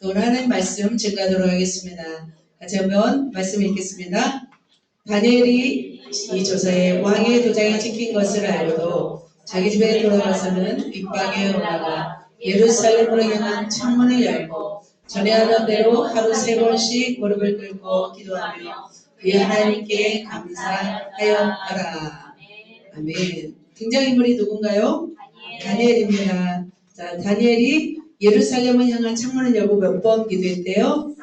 또 하나님 말씀 증가하도록 하겠습니다. 같이 한번 말씀 읽겠습니다. 다니엘이 이 조서에 왕의 도장이 찍힌 것을 알고도 자기 집에 돌아가서는 윗방에 올라가 예루살렘으로 향한 창문을 열고 전에 하던 대로 하루 3번씩 무릎을 꿇고 기도하며 그의 하나님께 감사하였더라. 아멘. 등장인물이 누군가요? 다니엘입니다. 자, 다니엘이 예루살렘을 향한 창문을 열고 몇 번 기도했대요?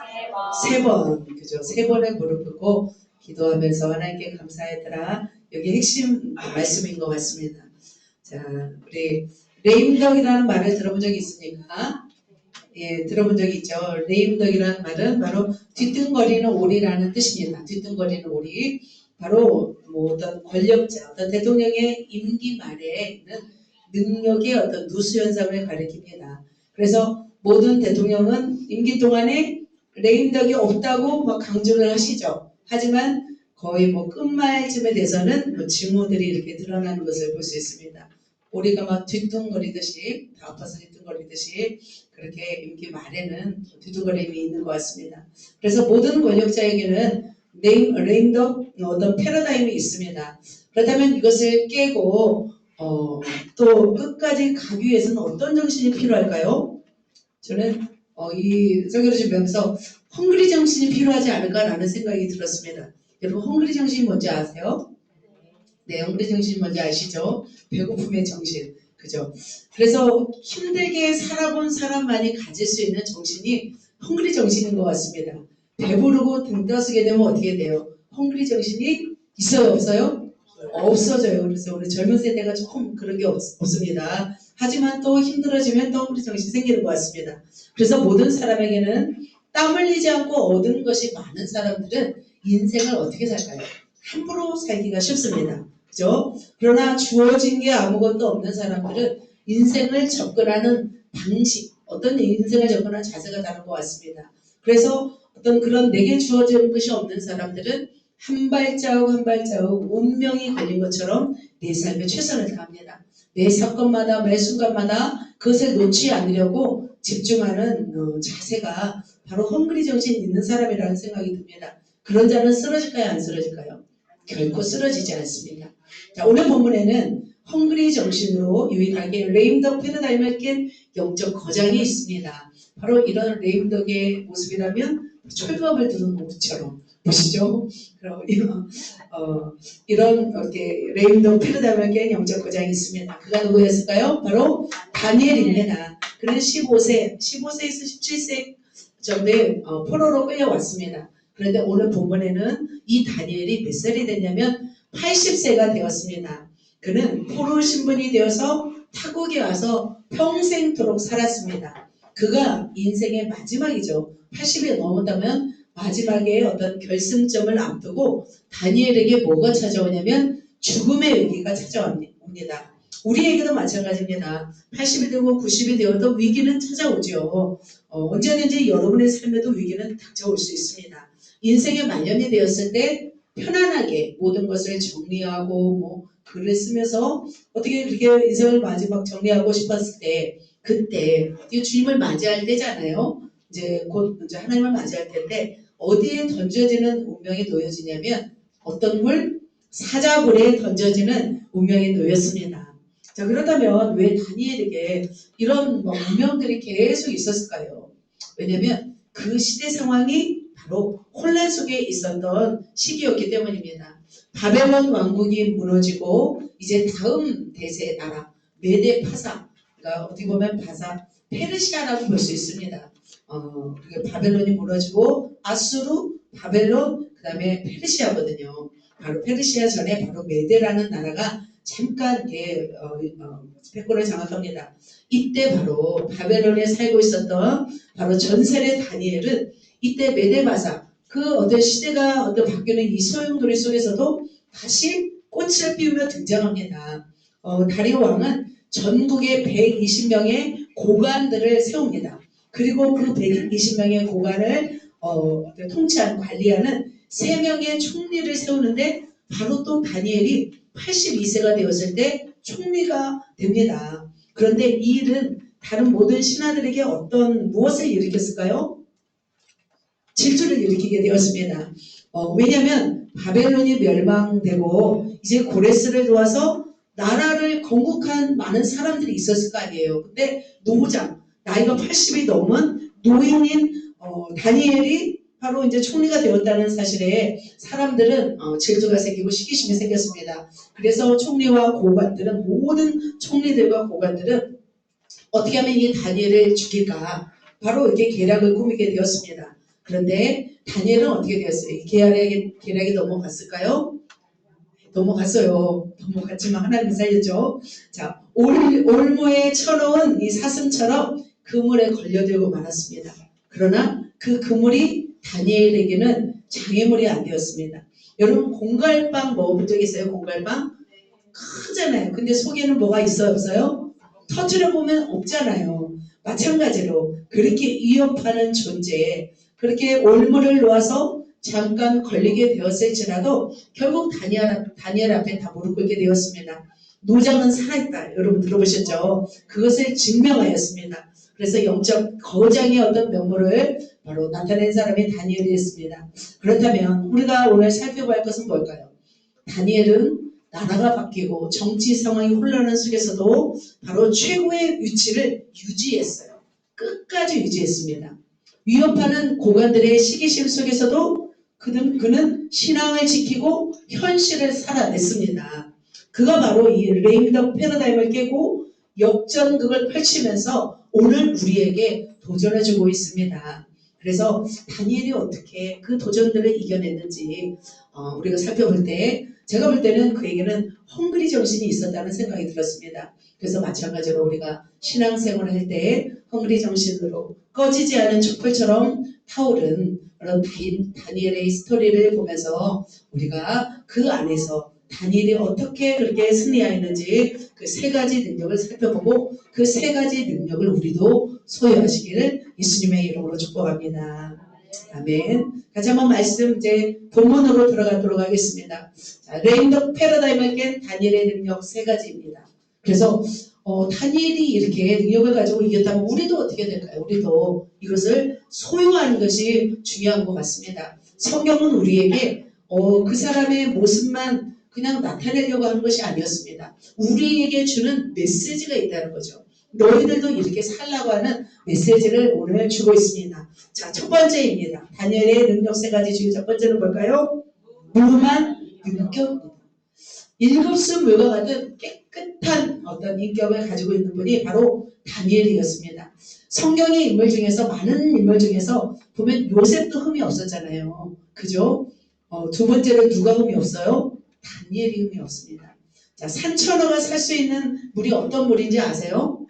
3번. 그죠? 3번에 무릎 꿇고 기도하면서 하나님께 감사했더라. 여기 핵심 말씀인 것 같습니다. 자, 우리 레임덕이라는 말을 들어본 적이 있습니까? 예, 들어본 적이 있죠. 레임덕이라는 말은 바로 뒤뚱거리는 오리라는 뜻입니다. 뒤뚱거리는 오리. 바로 뭐 어떤 권력자, 어떤 대통령의 임기 말에 있는 능력의 어떤 누수 현상을 가리킵니다. 그래서 모든 대통령은 임기 동안에 레임덕이 없다고 막 강조를 하시죠. 하지만 거의 뭐 끝말쯤에 돼서는 뭐 징후들이 이렇게 드러나는 것을 볼 수 있습니다. 오리가 막 뒤뚱거리듯이, 다 아파서 뒤뚱거리듯이 그렇게 임기 말에는 뒤뚱거림이 있는 것 같습니다. 그래서 모든 권력자에게는 레임덕 어떤 패러다임이 있습니다. 그렇다면 이것을 깨고 또 끝까지 가기 위해서는 어떤 정신이 필요할까요? 저는 이 설교를 준비하면서 헝그리 정신이 필요하지 않을까라는 생각이 들었습니다. 여러분 헝그리 정신이 뭔지 아세요? 네, 헝그리 정신이 뭔지 아시죠? 배고픔의 정신, 그죠? 그래서 힘들게 살아본 사람만이 가질 수 있는 정신이 헝그리 정신인 것 같습니다. 배부르고 등 떠쓰게 되면 어떻게 돼요? 헝그리 정신이 있어요, 없어요? 없어져요. 그래서 우리 젊은 세대가 조금 그런 게 없습니다. 하지만 또 힘들어지면 또 헝그리 정신이 생기는 것 같습니다. 그래서 모든 사람에게는 땀 흘리지 않고 얻은 것이 많은 사람들은 인생을 어떻게 살까요? 함부로 살기가 쉽습니다. 그죠? 그러나 주어진 게 아무것도 없는 사람들은 인생을 접근하는 방식, 어떤 인생을 접근하는 자세가 다른 것 같습니다. 그래서 어떤 그런 내게 주어진 것이 없는 사람들은 한 발자국 한 발자국 운명이 걸린 것처럼 내 삶에 최선을 다합니다. 매 사건마다 매 순간마다 그것을 놓지 않으려고 집중하는 자세가 바로 헝그리 정신이 있는 사람이라는 생각이 듭니다. 그런 자는 쓰러질까요? 안 쓰러질까요? 결코 쓰러지지 않습니다. 자, 오늘 본문에는 헝그리 정신으로 유일하게 레임덕 패러다임을 깬 영적 거장이 있습니다. 바로 이런 레임덕의 모습이라면 철부업을 두는 모습처럼 보시죠. 그럼 이런 레임덕 패러다임을 깬 영적 거장이 있습니다. 그가 누구였을까요? 바로 다니엘입니다. 그는 15세에서 17세 정도에 포로로 끌려왔습니다. 그런데 오늘 본문에는 이 다니엘이 몇 살이 됐냐면 80세가 되었습니다. 그는 포로 신분이 되어서 타국에 와서 평생토록 살았습니다. 그가 인생의 마지막이죠. 80이 넘었다면 마지막에 어떤 결승점을 앞두고 다니엘에게 뭐가 찾아오냐면 죽음의 위기가 찾아옵니다. 우리에게도 마찬가지입니다. 80이 되고 90이 되어도 위기는 찾아오죠. 언제든지 여러분의 삶에도 위기는 닥쳐올 수 있습니다. 인생의 말년이 되었을 때 편안하게 모든 것을 정리하고 뭐 글을 쓰면서 어떻게 그렇게 인생을 마지막 정리하고 싶었을 때 그때 주님을 맞이할 때잖아요. 이제 곧 이제 하나님을 맞이할 텐데 어디에 던져지는 운명이 놓여지냐면 어떤 물? 사자굴에 던져지는 운명이 놓였습니다. 자, 그렇다면 왜 다니엘에게 이런 운명들이 계속 있었을까요? 왜냐면 그 시대 상황이 바로 혼란 속에 있었던 시기였기 때문입니다. 바벨론 왕국이 무너지고 이제 다음 대세의 나라 메데 파사, 그러니까 어떻게 보면 페르시아라고 볼 수 있습니다. 바벨론이 무너지고 아수르, 바벨론, 그 다음에 페르시아거든요. 바로 페르시아 전에 바로 메데라는 나라가 잠깐 패권을 장악합니다. 이때 바로 바벨론에 살고 있었던 바로 전설의 다니엘은 이때 메데바사 그 어떤 시대가 어떤 바뀌는 이 소용돌이 속에서도 다시 꽃을 피우며 등장합니다. 다리오 왕은 전국에 120명의 고관들을 세웁니다. 그리고 그 120명의 고관을 통치하는 관리하는 3명의 총리를 세우는데 바로 또 다니엘이 82세가 되었을 때 총리가 됩니다. 그런데 이 일은 다른 모든 신하들에게 무엇을 일으켰을까요? 질주를 일으키게 되었습니다. 왜냐하면 바벨론이 멸망되고 이제 고레스를 도와서 나라를 건국한 많은 사람들이 있었을 거 아니에요. 근데 노장, 나이가 80이 넘은 노인인 다니엘이 바로 이제 총리가 되었다는 사실에 사람들은 질투가 생기고 시기심이 생겼습니다. 그래서 총리와 고관들은 모든 총리들과 고관들은 어떻게 하면 이 다니엘을 죽일까 바로 이렇게 계략을 꾸미게 되었습니다. 그런데 다니엘은 어떻게 되었어요? 계략이 넘어갔을까요? 넘어갔어요. 넘어갔지만 하나님이 살렸죠. 자, 올무에 쳐놓은 이 사슴처럼 그물에 걸려들고 말았습니다. 그러나 그 그물이 다니엘에게는 장애물이 안 되었습니다. 여러분 공갈빵 먹어본 적 있어요? 공갈빵? 크잖아요. 근데 속에는 뭐가 있어요? 없어요? 터트려 보면 없잖아요. 마찬가지로 그렇게 위협하는 존재, 그렇게 올무를 놓아서 잠깐 걸리게 되었을지라도 결국 다니엘 앞에 다 무릎 꿇게 되었습니다. 노장은 살아있다. 여러분 들어보셨죠? 그것을 증명하였습니다. 그래서 영적 거장의 어떤 면모를 바로 나타낸 사람이 다니엘이었습니다. 그렇다면 우리가 오늘 살펴볼 것은 뭘까요? 다니엘은 나라가 바뀌고 정치 상황이 혼란한 속에서도 바로 최고의 위치를 유지했어요. 끝까지 유지했습니다. 위협하는 고관들의 시기심 속에서도 그는 신앙을 지키고 현실을 살아냈습니다. 그가 바로 이 레인 더 패러다임을 깨고 역전극을 펼치면서 오늘 우리에게 도전해주고 있습니다. 그래서 다니엘이 어떻게 그 도전들을 이겨냈는지 우리가 살펴볼 때 제가 볼 때는 그에게는 헝그리 정신이 있었다는 생각이 들었습니다. 그래서 마찬가지로 우리가 신앙생활을 할 때 헝그리 정신으로 꺼지지 않은 촛불처럼 타오른 그런 다니엘의 스토리를 보면서 우리가 그 안에서 다니엘이 어떻게 그렇게 승리하였는지 그 세 가지 능력을 살펴보고 그 세 가지 능력을 우리도 소유하시기를 예수님의 이름으로 축복합니다. 아멘. 같이 한번 말씀 이제 본문으로 들어가도록 하겠습니다. 레인 더 패러다임을 깬 다니엘의 능력 세 가지입니다. 그래서 다니엘이 이렇게 능력을 가지고 이겼다면 우리도 어떻게 될까요? 우리도 이것을 소유하는 것이 중요한 것 같습니다. 성경은 우리에게 그 사람의 모습만 그냥 나타내려고 하는 것이 아니었습니다. 우리에게 주는 메시지가 있다는 거죠. 너희들도 이렇게 살라고 하는 메시지를 오늘 주고 있습니다. 자, 첫 번째입니다. 다니엘의 능력 세 가지 중에 첫 번째는 뭘까요? 무음한 인격입니다. 일급수 물과 같은 깨끗한 어떤 인격을 가지고 있는 분이 바로 다니엘이었습니다. 성경의 인물 중에서 많은 인물 중에서 보면 요셉도 흠이 없었잖아요. 그죠? 두 번째로 누가 흠이 없어요? 다니엘이 흠이 없습니다. 자, 산천어가 살 수 있는 물이 어떤 물인지 아세요?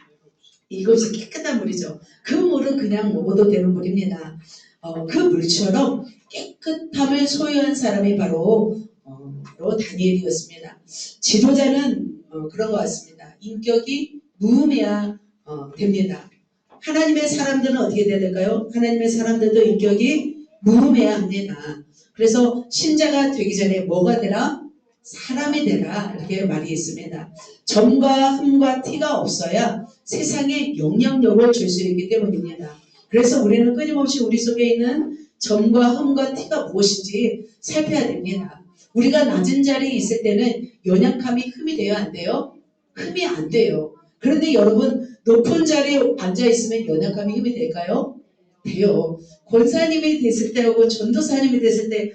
이것이 깨끗한 물이죠. 그 물은 그냥 먹어도 되는 물입니다. 그 물처럼 깨끗함을 소유한 사람이 바로 다니엘이었습니다. 지도자는 그런 것 같습니다. 인격이 무음해야 됩니다. 하나님의 사람들은 어떻게 돼야 될까요? 하나님의 사람들도 인격이 무음해야 합니다. 그래서 신자가 되기 전에 뭐가 되라? 사람이 되라. 이렇게 말이 있습니다. 점과 흠과 티가 없어야 세상에 영향력을 줄 수 있기 때문입니다. 그래서 우리는 끊임없이 우리 속에 있는 점과 흠과 티가 무엇인지 살펴야 됩니다. 우리가 낮은 자리에 있을 때는 연약함이 흠이 돼요? 안 돼요? 흠이 안 돼요. 그런데 여러분 높은 자리에 앉아있으면 연약함이 흠이 될까요? 돼요. 권사님이 됐을 때하고 전도사님이 됐을 때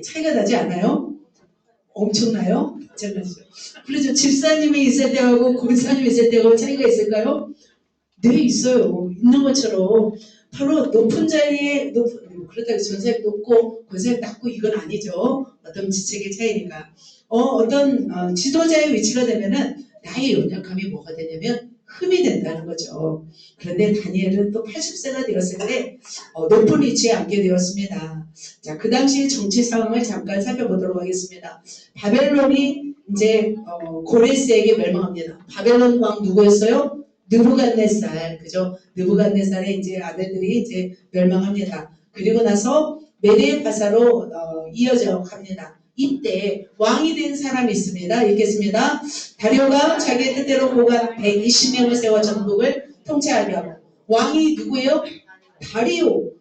차이가 나지 않아요? 엄청나요? 마찬가지죠. 그렇죠. 집사님이 있을 때하고 권사님이 있을 때하고 차이가 있을까요? 네, 있어요. 있는 것처럼 바로 높은 자리에 그렇다고 전사님 높고 권사님 낮고 이건 아니죠. 어떤 지책의 차이니까. 어떤 지도자의 위치가 되면은 나의 연약함이 뭐가 되냐면 흠이 된다는 거죠. 그런데 다니엘은 또 80세가 되었을 때 높은 위치에 앉게 되었습니다. 자, 그 당시 정치 상황을 잠깐 살펴보도록 하겠습니다. 바벨론이 이제 고레스에게 멸망합니다. 바벨론 왕 누구였어요? 느부갓네살, 그죠? 느부갓네살의 이제 아들들이 이제 멸망합니다. 그리고 나서 메대 바사로 이어져 갑니다. 이때 왕이 된 사람이 있습니다. 읽겠습니다. 다리오가 자기의 뜻대로 고관 120명을 세워 전국을 통치하게 하고. 왕이 누구예요? 다리오.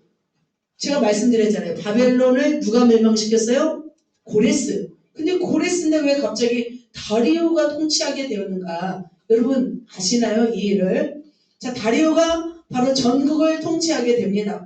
제가 말씀드렸잖아요. 바벨론을 누가 멸망시켰어요? 고레스. 근데 고레스인데 왜 갑자기 다리오가 통치하게 되었는가? 여러분 아시나요? 이 일을? 자, 다리오가 바로 전국을 통치하게 됩니다.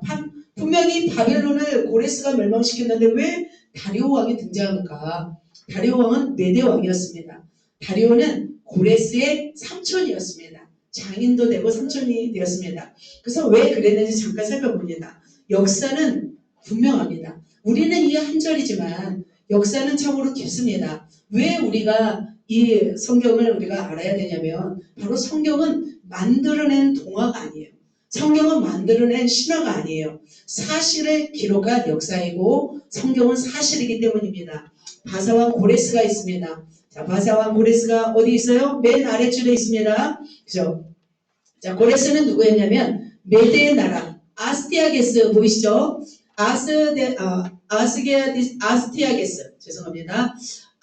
분명히 바벨론을 고레스가 멸망시켰는데 왜 다리오 왕이 등장하는가? 다리오 왕은 메대 왕이었습니다. 다리오는 고레스의 삼촌이었습니다. 장인도 되고 삼촌이 되었습니다. 그래서 왜 그랬는지 잠깐 살펴봅니다. 역사는 분명합니다. 우리는 이 한 절이지만 역사는 참으로 깊습니다. 왜 우리가 이 성경을 우리가 알아야 되냐면 바로 성경은 만들어낸 동화가 아니에요. 성경은 만들어낸 신화가 아니에요. 사실을 기록한 역사이고 성경은 사실이기 때문입니다. 바사왕 고레스가 있습니다. 자, 바사왕 고레스가 어디 있어요? 맨 아래줄에 있습니다. 그죠? 자, 고레스는 누구였냐면 메대의 나라 아스티아게스 보이시죠? 아스티아게스 죄송합니다.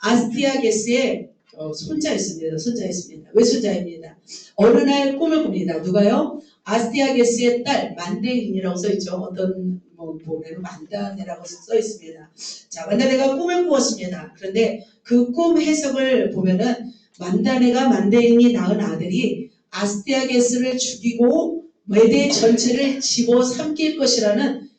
아스티아게스의 손자였습니다. 손자였습니다. 외손자입니다. 어느 날 꿈을 꿉니다. 누가요? 아스티아게스의 딸 만데인이라고 써있죠. 어떤 보면은 만다네라고 써있습니다. 자, 만다네가 꿈을 꾸었습니다. 그런데 그 꿈 해석을 보면은 만다네가 만데인이 낳은 아들이 아스티아게스를 죽이고 메대 전체를 집어삼킬 것이라는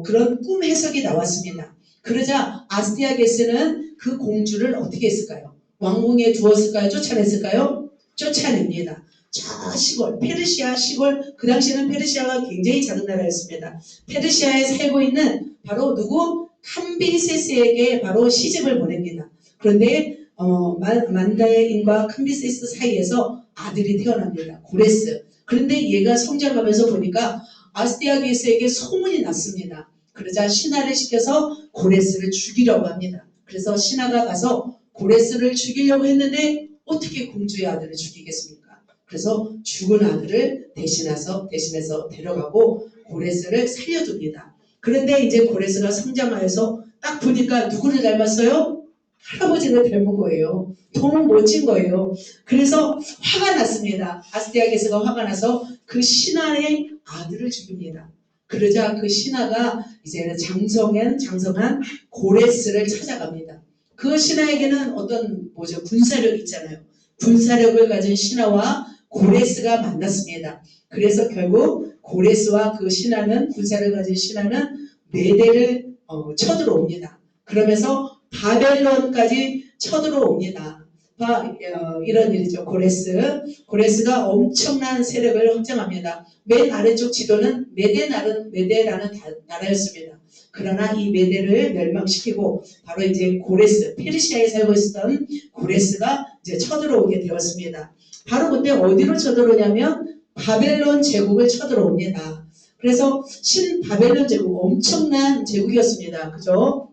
그런 꿈 해석이 나왔습니다. 그러자 아스티아게스는 그 공주를 어떻게 했을까요? 왕궁에 두었을까요? 쫓아냈을까요? 쫓아냅니다. 저 시골, 페르시아 시골, 그 당시에는 페르시아가 굉장히 작은 나라였습니다. 페르시아에 살고 있는 바로 누구? 캄비세스에게 바로 시집을 보냅니다. 그런데 만다인과 캄비세스 사이에서 아들이 태어납니다. 고레스. 그런데 얘가 성장하면서 보니까 아스티아게스에게 소문이 났습니다. 그러자 신하를 시켜서 고레스를 죽이려고 합니다. 그래서 신하가 가서 고레스를 죽이려고 했는데 어떻게 공주의 아들을 죽이겠습니까? 그래서 죽은 아들을 대신해서 데려가고 고레스를 살려둡니다. 그런데 이제 고레스가 성장하여서 딱 보니까 누구를 닮았어요? 할아버지를 닮은 거예요. 너무 멋진 거예요. 그래서 화가 났습니다. 아스티아게스가 화가 나서 그 신하의 아들을 죽입니다. 그러자 그 신하가 이제는 장성한 고레스를 찾아갑니다. 그 신하에게는 어떤 군사력이 있잖아요. 군사력을 가진 신하와 고레스가 만났습니다. 그래서 결국 고레스와 그 신하는 군사를 가진 신하는 메대를 쳐들어옵니다. 그러면서 바벨론까지 쳐들어옵니다. 이런 일이죠. 고레스가 엄청난 세력을 확장합니다. 맨 아래쪽 지도는 메대라는 나라였습니다. 그러나 이 메대를 멸망시키고 바로 이제 고레스, 페르시아에 살고 있었던 고레스가 이제 쳐들어오게 되었습니다. 바로 그때 어디로 쳐들어오냐면 바벨론 제국을 쳐들어옵니다. 그래서 바벨론 제국 엄청난 제국이었습니다. 그죠?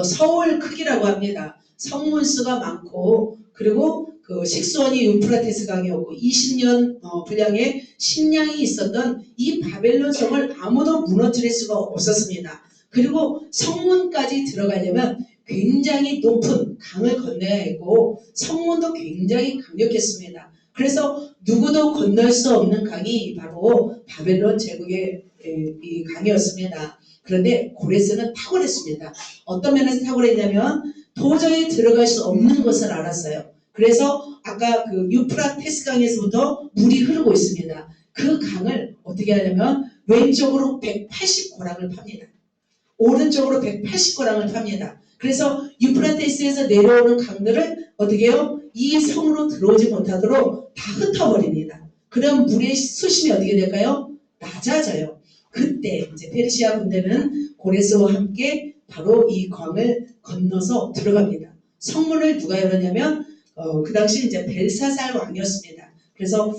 서울 크기라고 합니다. 성문수가 많고 그리고 그 식수원이 유프라테스 강이었고 20년 분량의 식량이 있었던 이 바벨론 성을 아무도 무너뜨릴 수가 없었습니다. 그리고 성문까지 들어가려면 굉장히 높은 강을 건너야 했고 성문도 굉장히 강력했습니다. 그래서 누구도 건널 수 없는 강이 바로 바벨론 제국의 이 강이었습니다. 그런데 고레스는 탁월했습니다. 어떤 면에서 탁월했냐면 도저히 들어갈 수 없는 것을 알았어요. 그래서 아까 그 유프라테스 강에서부터 물이 흐르고 있습니다. 그 강을 어떻게 하냐면 왼쪽으로 180고랑을 팝니다. 오른쪽으로 180고랑을 팝니다. 그래서 유프라테스에서 내려오는 강들을 어떻게 해요? 이 성으로 들어오지 못하도록 다 흩어버립니다. 그럼 물의 수심이 어떻게 될까요? 낮아져요. 그때 이제 페르시아 군대는 고레스와 함께 바로 이 강을 건너서 들어갑니다. 성문을 누가 열었냐면 그 당시 이제 벨사살 왕이었습니다. 그래서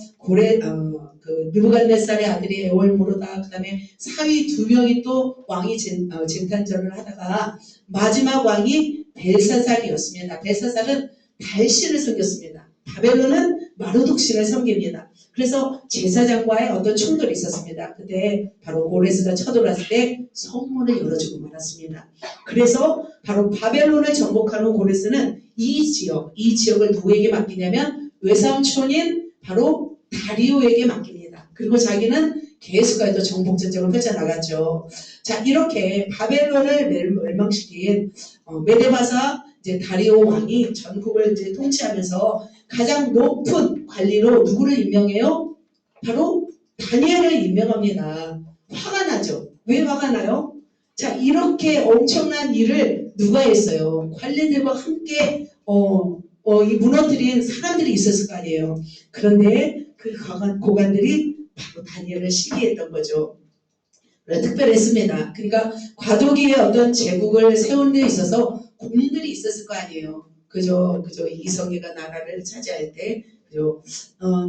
느부갓네살의 아들이 에월모르다, 그다음에 사위 2명이 또 왕이 쟁탈전을 하다가 마지막 왕이 벨사살이었습니다. 벨사살은 달신을 섬겼습니다. 바벨론은 마르둑신을 섬깁니다. 그래서 제사장과의 어떤 충돌이 있었습니다. 그때 바로 고레스가 쳐들어왔을 때 성문을 열어주고 말았습니다. 그래서 바로 바벨론을 정복하는 고레스는 이 지역을 누구에게 맡기냐면 외삼촌인 바로 다리오에게 맡깁니다. 그리고 자기는 계속해서 정복 전쟁을 펼쳐나갔죠. 자, 이렇게 바벨론을 멸망시킨 메데바사 이제 다리오 왕이 전국을 이제 통치하면서 가장 높은 관리로 누구를 임명해요? 바로 다니엘을 임명합니다. 화가 나죠. 왜 화가 나요? 자, 이렇게 엄청난 일을 누가 했어요? 관리들과 함께 이 무너뜨린 사람들이 있었을 거 아니에요. 그런데 그 고관들이 바로 다니엘을 시기했던 거죠. 특별했습니다. 그러니까 과도기의 어떤 제국을 세우는 데 있어서 고민들이 있었을 거 아니에요. 그죠? 이성계가 나라를 차지할 때, 그죠?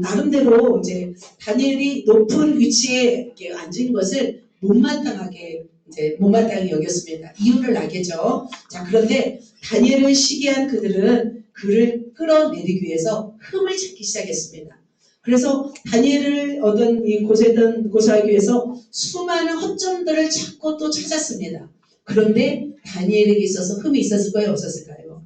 나름대로 이제 다니엘이 높은 위치에 이렇게 앉은 것을 못마땅하게 여겼습니다. 이유를 알겠죠? 자, 그런데 다니엘을 시기한 그들은 그를 끌어내리기 위해서 흠을 찾기 시작했습니다. 그래서 다니엘을 고소하기 위해서 수많은 허점들을 찾고 또 찾았습니다. 그런데 다니엘에게 있어서 흠이 있었을까요? 없었을까요?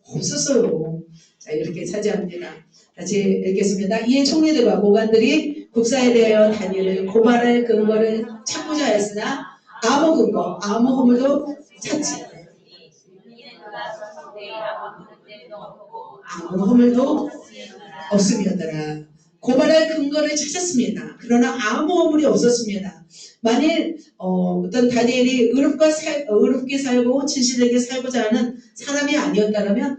없었어요. 자, 이렇게 차지합니다. 다시 읽겠습니다. 이에 총리들과 고관들이 국사에 대하여 다니엘을 고발할 근거를 찾고자 했으나 아무 근거, 아무 허물도 찾지 아무 허물도 없음이었더라. 고발할 근거를 찾았습니다. 그러나 아무 허물이 없었습니다. 만일 어떤 다니엘이 의롭게 살고 진실되게 살고자 하는 사람이 아니었다면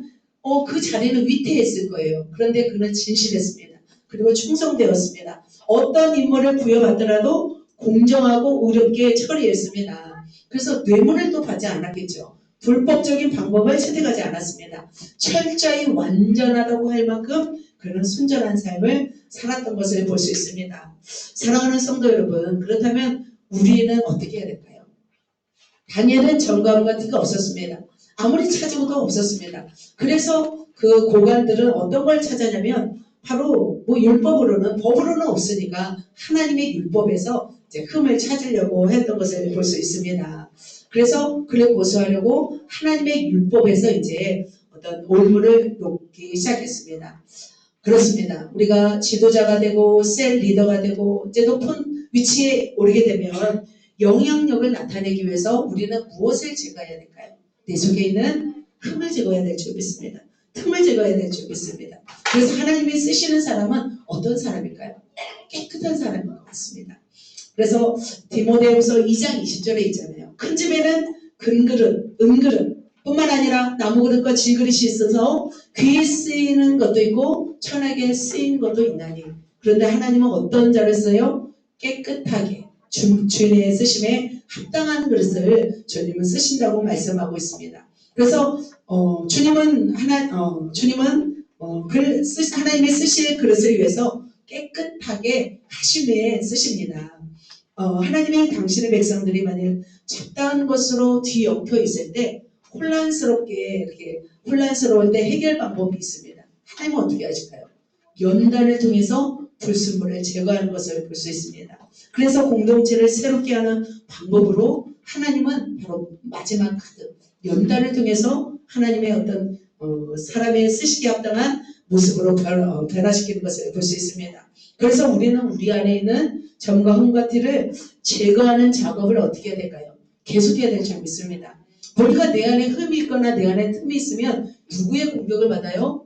그 자리는 위태했을 거예요. 그런데 그는 진실했습니다. 그리고 충성되었습니다. 어떤 임무를 부여받더라도 공정하고 의롭게 처리했습니다. 그래서 뇌물을 또 받지 않았겠죠. 불법적인 방법을 채택하지 않았습니다. 철저히 완전하다고 할 만큼 그는 순전한 삶을 살았던 것을 볼 수 있습니다. 사랑하는 성도 여러분, 그렇다면 우리는 어떻게 해야 될까요? 다니엘은 정감과 티가 없었습니다. 아무리 찾아도 없었습니다. 그래서 그 고관들은 어떤 걸 찾았냐면 바로 법으로는 없으니까 하나님의 율법에서 이제 흠을 찾으려고 했던 것을 볼 수 있습니다. 그래서 그를 고소하려고 하나님의 율법에서 이제 어떤 올무를 놓기 시작했습니다. 그렇습니다. 우리가 지도자가 되고 셀 리더가 되고 이제 높은 위치에 오르게 되면 영향력을 나타내기 위해서 우리는 무엇을 제거해야 될까요? 내 속에 있는 흠을 제거해야 될 줄 믿습니다. 틈을 제거해야 될 줄 믿습니다. 그래서 하나님이 쓰시는 사람은 어떤 사람일까요? 깨끗한 사람인 것 같습니다. 그래서 디모데후서 2장 20절에 있잖아요. 큰 집에는 금그릇, 은그릇 뿐만 아니라 나무그릇과 질그릇이 있어서 귀에 쓰이는 것도 있고 천하게 쓰인 것도 있나니 그런데 하나님은 어떤 자를 써요? 깨끗하게 주인의 쓰심에 합당한 그릇을 주님은 쓰신다고 말씀하고 있습니다. 그래서 주님은 하나님이 쓰실 그릇을 위해서 깨끗하게 하심에 쓰십니다. 하나님이 당신의 백성들이 만일 적당한 것으로 뒤엉켜 있을 때 혼란스러울 때 해결 방법이 있습니다. 하나님은 어떻게 하실까요? 연단을 통해서 불순물을 제거하는 것을 볼 수 있습니다. 그래서 공동체를 새롭게 하는 방법으로 하나님은 바로 마지막 카드 연단을 통해서 하나님의 어떤 사람의 쓰시기에 합당한 모습으로 변화시키는 것을 볼 수 있습니다. 그래서 우리는 우리 안에 있는 점과 흠과 티를 제거하는 작업을 어떻게 해야 될까요? 계속해야 될 줄 믿습니다. 우리가 내 안에 흠이 있거나 내 안에 틈이 있으면 누구의 공격을 받아요?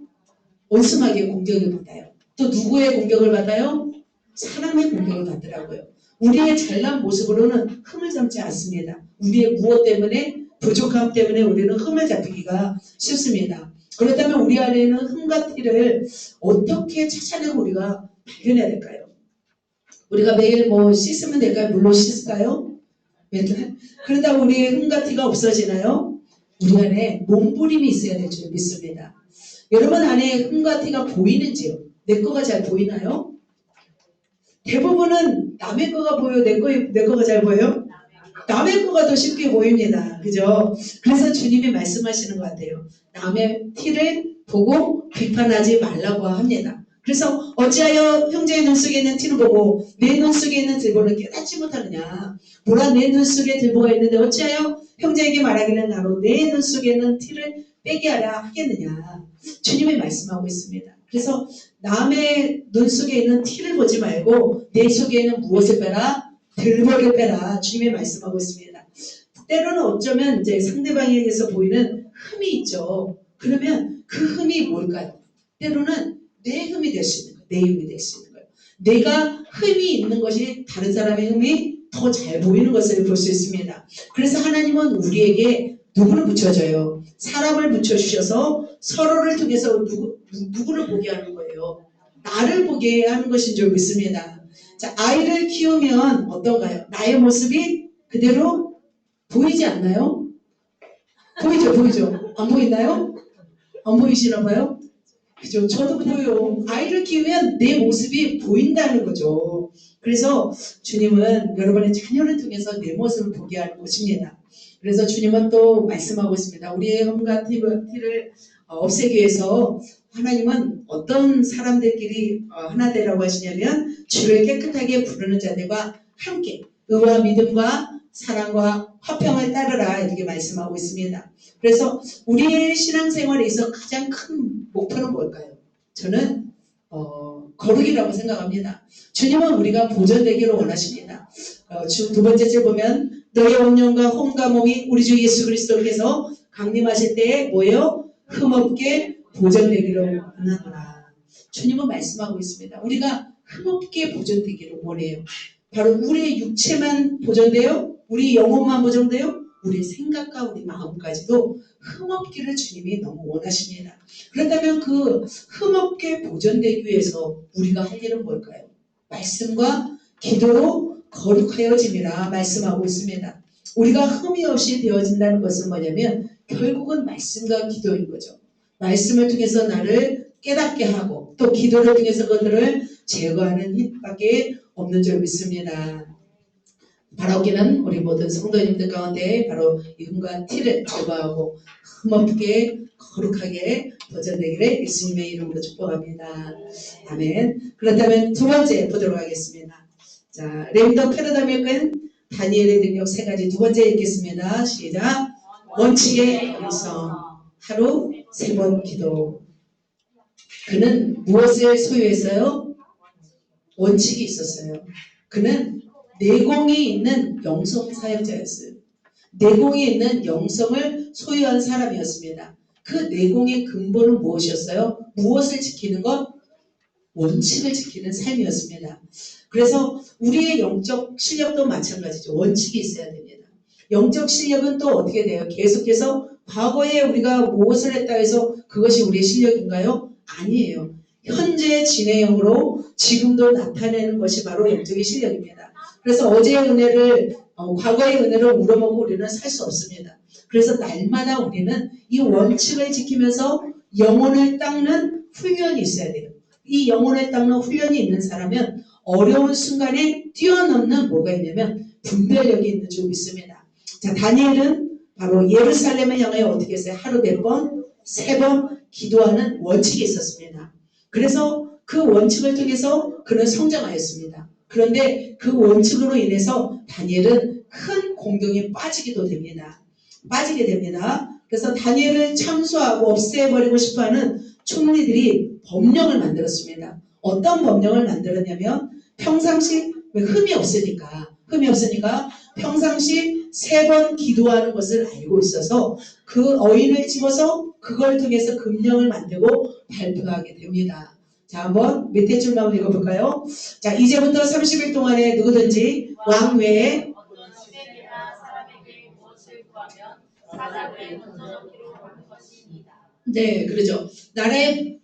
원수마귀의 공격을 받아요. 또 누구의 공격을 받아요? 사람의 공격을 받더라고요. 우리의 잘난 모습으로는 흠을 잡지 않습니다. 우리의 무엇 때문에 부족함 때문에 우리는 흠을 잡히기가 쉽습니다. 그렇다면 우리 안에 있는 흠과 티를 어떻게 찾아내고 우리가 발견해야 될까요? 우리가 매일 씻으면 될까요? 물로 씻을까요? 그러다 우리의 흠과 티가 없어지나요? 우리 안에 몸부림이 있어야 될 줄 믿습니다. 여러분 안에 흠과 티가 보이는지요? 내 거가 잘 보이나요? 대부분은 남의 거가 보여, 내 거가 잘 보여요? 남의 거가 더 쉽게 보입니다. 그죠? 그래서 주님이 말씀하시는 것 같아요. 남의 티를 보고 비판하지 말라고 합니다. 그래서 어찌하여 형제의 눈 속에 있는 티를 보고 내 눈 속에 있는 들보를 깨닫지 못하느냐. 뭐라 내 눈 속에 들보가 있는데 어찌하여 형제에게 말하기는 나로 내 눈 속에 있는 티를 빼게 하라 하겠느냐. 주님이 말씀하고 있습니다. 그래서 남의 눈 속에 있는 티를 보지 말고 내 속에 있는 무엇을 빼라? 들보를 빼라. 주님이 말씀하고 있습니다. 때로는 어쩌면 이제 상대방에게서 보이는 흠이 있죠. 그러면 그 흠이 뭘까요? 때로는 내 흠이 될 수 있는 거예요. 내 흠이 될 수 있는 거예요. 내가 흠이 있는 것이 다른 사람의 흠이 더 잘 보이는 것을 볼 수 있습니다. 그래서 하나님은 우리에게 누구를 붙여줘요? 사람을 붙여주셔서 서로를 통해서 누구를 보게 하는 거예요? 나를 보게 하는 것인 줄 믿습니다. 자, 아이를 키우면 어떤가요? 나의 모습이 그대로 보이지 않나요? 보이죠? 안 보이나요? 안 보이시나 봐요? 그죠? 저도 보여요. 아이를 키우면 내 모습이 보인다는 거죠. 그래서 주님은 여러분의 자녀를 통해서 내 모습을 보게 하는 것입니다. 그래서 주님은 또 말씀하고 있습니다. 우리의 흠과 티를 없애기 위해서 하나님은 어떤 사람들끼리 하나 되라고 하시냐면 주를 깨끗하게 부르는 자들과 함께 의와 믿음과 사랑과 화평을 따르라 이렇게 말씀하고 있습니다. 그래서 우리의 신앙생활에 있어 가장 큰 목표는 뭘까요? 저는 거룩이라고 생각합니다. 주님은 우리가 보존되기를 원하십니다. 두 번째 절 보면 너의 영혼과 혼과 몸이 우리 주 예수 그리스도께서 강림하실 때에 뭐예요? 흠없게 보존되기를 원하노라. 주님은 말씀하고 있습니다. 우리가 흠없게 보존되기를 원해요. 바로 우리의 육체만 보존돼요? 우리 영혼만 보존돼요? 우리의 생각과 우리 마음까지도 흠없기를 주님이 너무 원하십니다. 그렇다면 그 흠없게 보존되기 위해서 우리가 할 일은 뭘까요? 말씀과 기도로 거룩하여짐이라 말씀하고 있습니다. 우리가 흠이 없이 되어진다는 것은 뭐냐면 결국은 말씀과 기도인 거죠. 말씀을 통해서 나를 깨닫게 하고 또 기도를 통해서 그들을 제거하는 힘밖에 없는 줄 믿습니다. 바라오기는 우리 모든 성도님들 가운데 바로 이 흠과 티를 제거하고 흠없게 거룩하게 보존되기를 예수님의 이름으로 축복합니다. 아멘. 그렇다면 두 번째 보도록 하겠습니다. 자, 레임더 페르다메은 다니엘의 능력 세 가지 두 번째 읽겠습니다. 시작. 원칙의 영성. 하루 세 번 기도. 그는 무엇을 소유했어요? 원칙이 있었어요. 그는 내공이 있는 영성 사역자였어요. 내공이 있는 영성을 소유한 사람이었습니다. 그 내공의 근본은 무엇이었어요? 무엇을 지키는 것? 원칙을 지키는 삶이었습니다. 그래서 우리의 영적 실력도 마찬가지죠. 원칙이 있어야 됩니다. 영적 실력은 또 어떻게 돼요? 계속해서 과거에 우리가 무엇을 했다 해서 그것이 우리의 실력인가요? 아니에요. 현재 진행형으로 지금도 나타내는 것이 바로 영적인 실력입니다. 그래서 어제의 은혜를 과거의 은혜를 우러먹고 우리는 살 수 없습니다. 그래서 날마다 우리는 이 원칙을 지키면서 영혼을 닦는 훈련이 있어야 돼요. 이 영혼을 닦는 훈련이 있는 사람은 어려운 순간에 뛰어넘는 뭐가 있냐면 분별력이 있는 줄 믿습니다. 자, 다니엘은 바로 예루살렘을 향해 어떻게 했어요? 하루 몇 번? 세 번 기도하는 원칙이 있었습니다. 그래서 그 원칙을 통해서 그는 성장하였습니다. 그런데 그 원칙으로 인해서 다니엘은 큰 공경에 빠지게 됩니다. 그래서 다니엘을 참수하고 없애버리고 싶어하는 총리들이 법령을 만들었습니다. 어떤 법령을 만들었냐면 평상시 흠이 없으니까 평상시 세 번 기도하는 것을 알고 있어서 그 어인을 집어서 그걸 통해서 금령을 만들고 발표하게 됩니다. 자, 한번 밑에 줄만 한번 읽어볼까요? 자, 이제부터 30일 동안에 누구든지 왕 외에 어떤 시댁이나 사람에게 무엇을 구하면 사자들의 먼저 기록하는 것입니다. 네, 그러죠. 나라의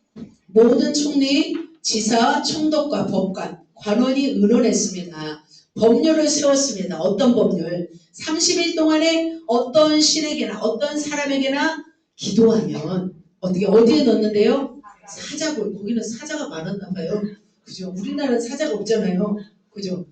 모든 총리, 지사, 총독과 법관, 관원이 의논했습니다. 법률을 세웠습니다. 어떤 법률? 30일 동안에 어떤 신에게나 어떤 사람에게나 기도하면 어디에 넣는데요? 사자굴. 거기는 사자가 많았나 봐요. 그죠? 우리나라는 사자가 없잖아요. 그죠?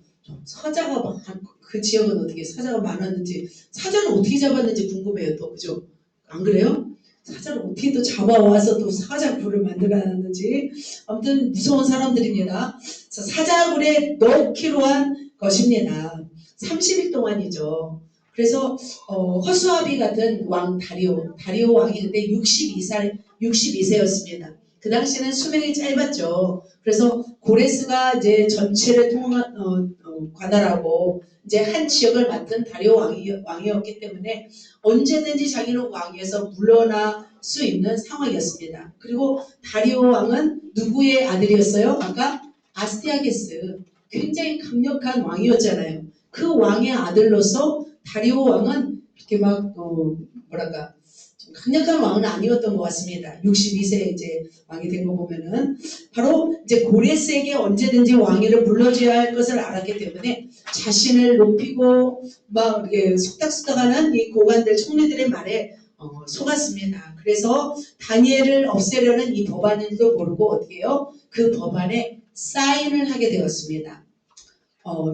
사자가 그 지역은 어떻게 사자가 많았는지, 사자는 어떻게 잡았는지 궁금해요. 또 그죠? 안 그래요? 사자를 어떻게 또 잡아와서 또 사자굴을 만들어놨는지. 아무튼 무서운 사람들입니다. 사자굴에 넣기로 한 것입니다. 30일 동안이죠. 그래서 허수아비 같은 왕 다리오 왕이 그때 62세였습니다. 그 당시에는 수명이 짧았죠. 그래서 고레스가 이제 전체를 관할하고 이제 한 지역을 맡은 다리오 왕이었기 때문에 언제든지 자기는 왕위에서 물러날 수 있는 상황이었습니다. 그리고 다리오 왕은 누구의 아들이었어요? 아까 아스티아게스. 굉장히 강력한 왕이었잖아요. 그 왕의 아들로서 다리오 왕은 이렇게 막 뭐랄까 좀 강력한 왕은 아니었던 것 같습니다. 62세에 이제 왕이 된 거 보면은 바로 이제 고레스에게 언제든지 왕위를 물려줘야 할 것을 알았기 때문에 자신을 높이고 막 이렇게 속닥속닥하는 이 고관들 총리들의 말에 속았습니다. 그래서 다니엘을 없애려는 이 법안일도 모르고 어떻게 해요? 그 법안에 사인을 하게 되었습니다.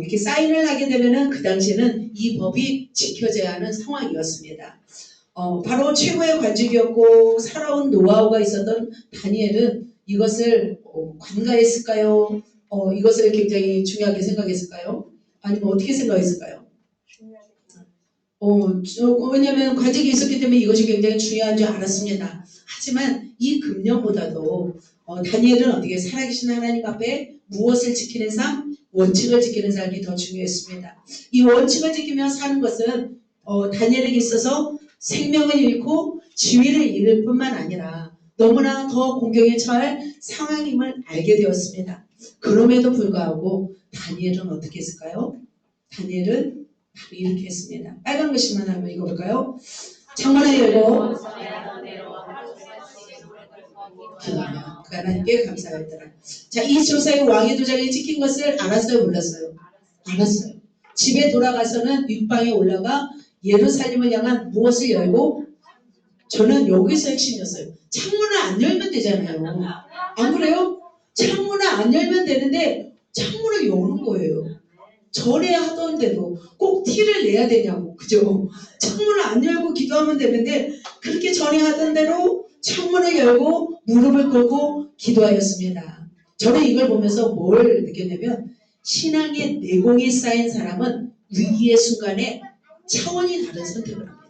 이렇게 사인을 하게 되면은 그 당시에는 이 법이 지켜져야 하는 상황이었습니다. 바로 최고의 관직이었고 살아온 노하우가 있었던 다니엘은 이것을 관가했을까요? 이것을 굉장히 중요하게 생각했을까요? 아니면 어떻게 생각했을까요? 왜냐하면 관직이 있었기 때문에 이것이 굉장히 중요한 줄 알았습니다. 하지만 이 금령보다도 다니엘은 어떻게 살아계신 하나님 앞에 무엇을 지키는 삶? 원칙을 지키는 삶이 더 중요했습니다. 이 원칙을 지키며 사는 것은 다니엘에게 있어서 생명을 잃고 지위를 잃을 뿐만 아니라 너무나 더 공경에 처할 상황임을 알게 되었습니다. 그럼에도 불구하고 다니엘은 어떻게 했을까요? 다니엘은 바로 이렇게 했습니다. 빨간 글씨만 한번 읽어볼까요? 창문을 열고 기도하며 그 하나님께 감사하였더라. 자, 이 조사의 왕의 도장이 찍힌 것을 알았어요, 몰랐어요? 알았어요. 집에 돌아가서는 윗방에 올라가 예루살렘을 향한 무엇을 열고 저는 여기서 핵심이었어요. 창문을 안 열면 되잖아요. 안 그래요? 창문을 안 열면 되는데 창문을 여는 거예요. 전에 하던 대로 꼭 티를 내야 되냐고. 그죠? 창문을 안 열고 기도하면 되는데 그렇게 전에 하던 대로 창문을 열고 무릎을 꿇고 기도하였습니다. 저는 이걸 보면서 뭘 느꼈냐면 신앙의 내공이 쌓인 사람은 위기의 순간에 차원이 다른 선택을 합니다.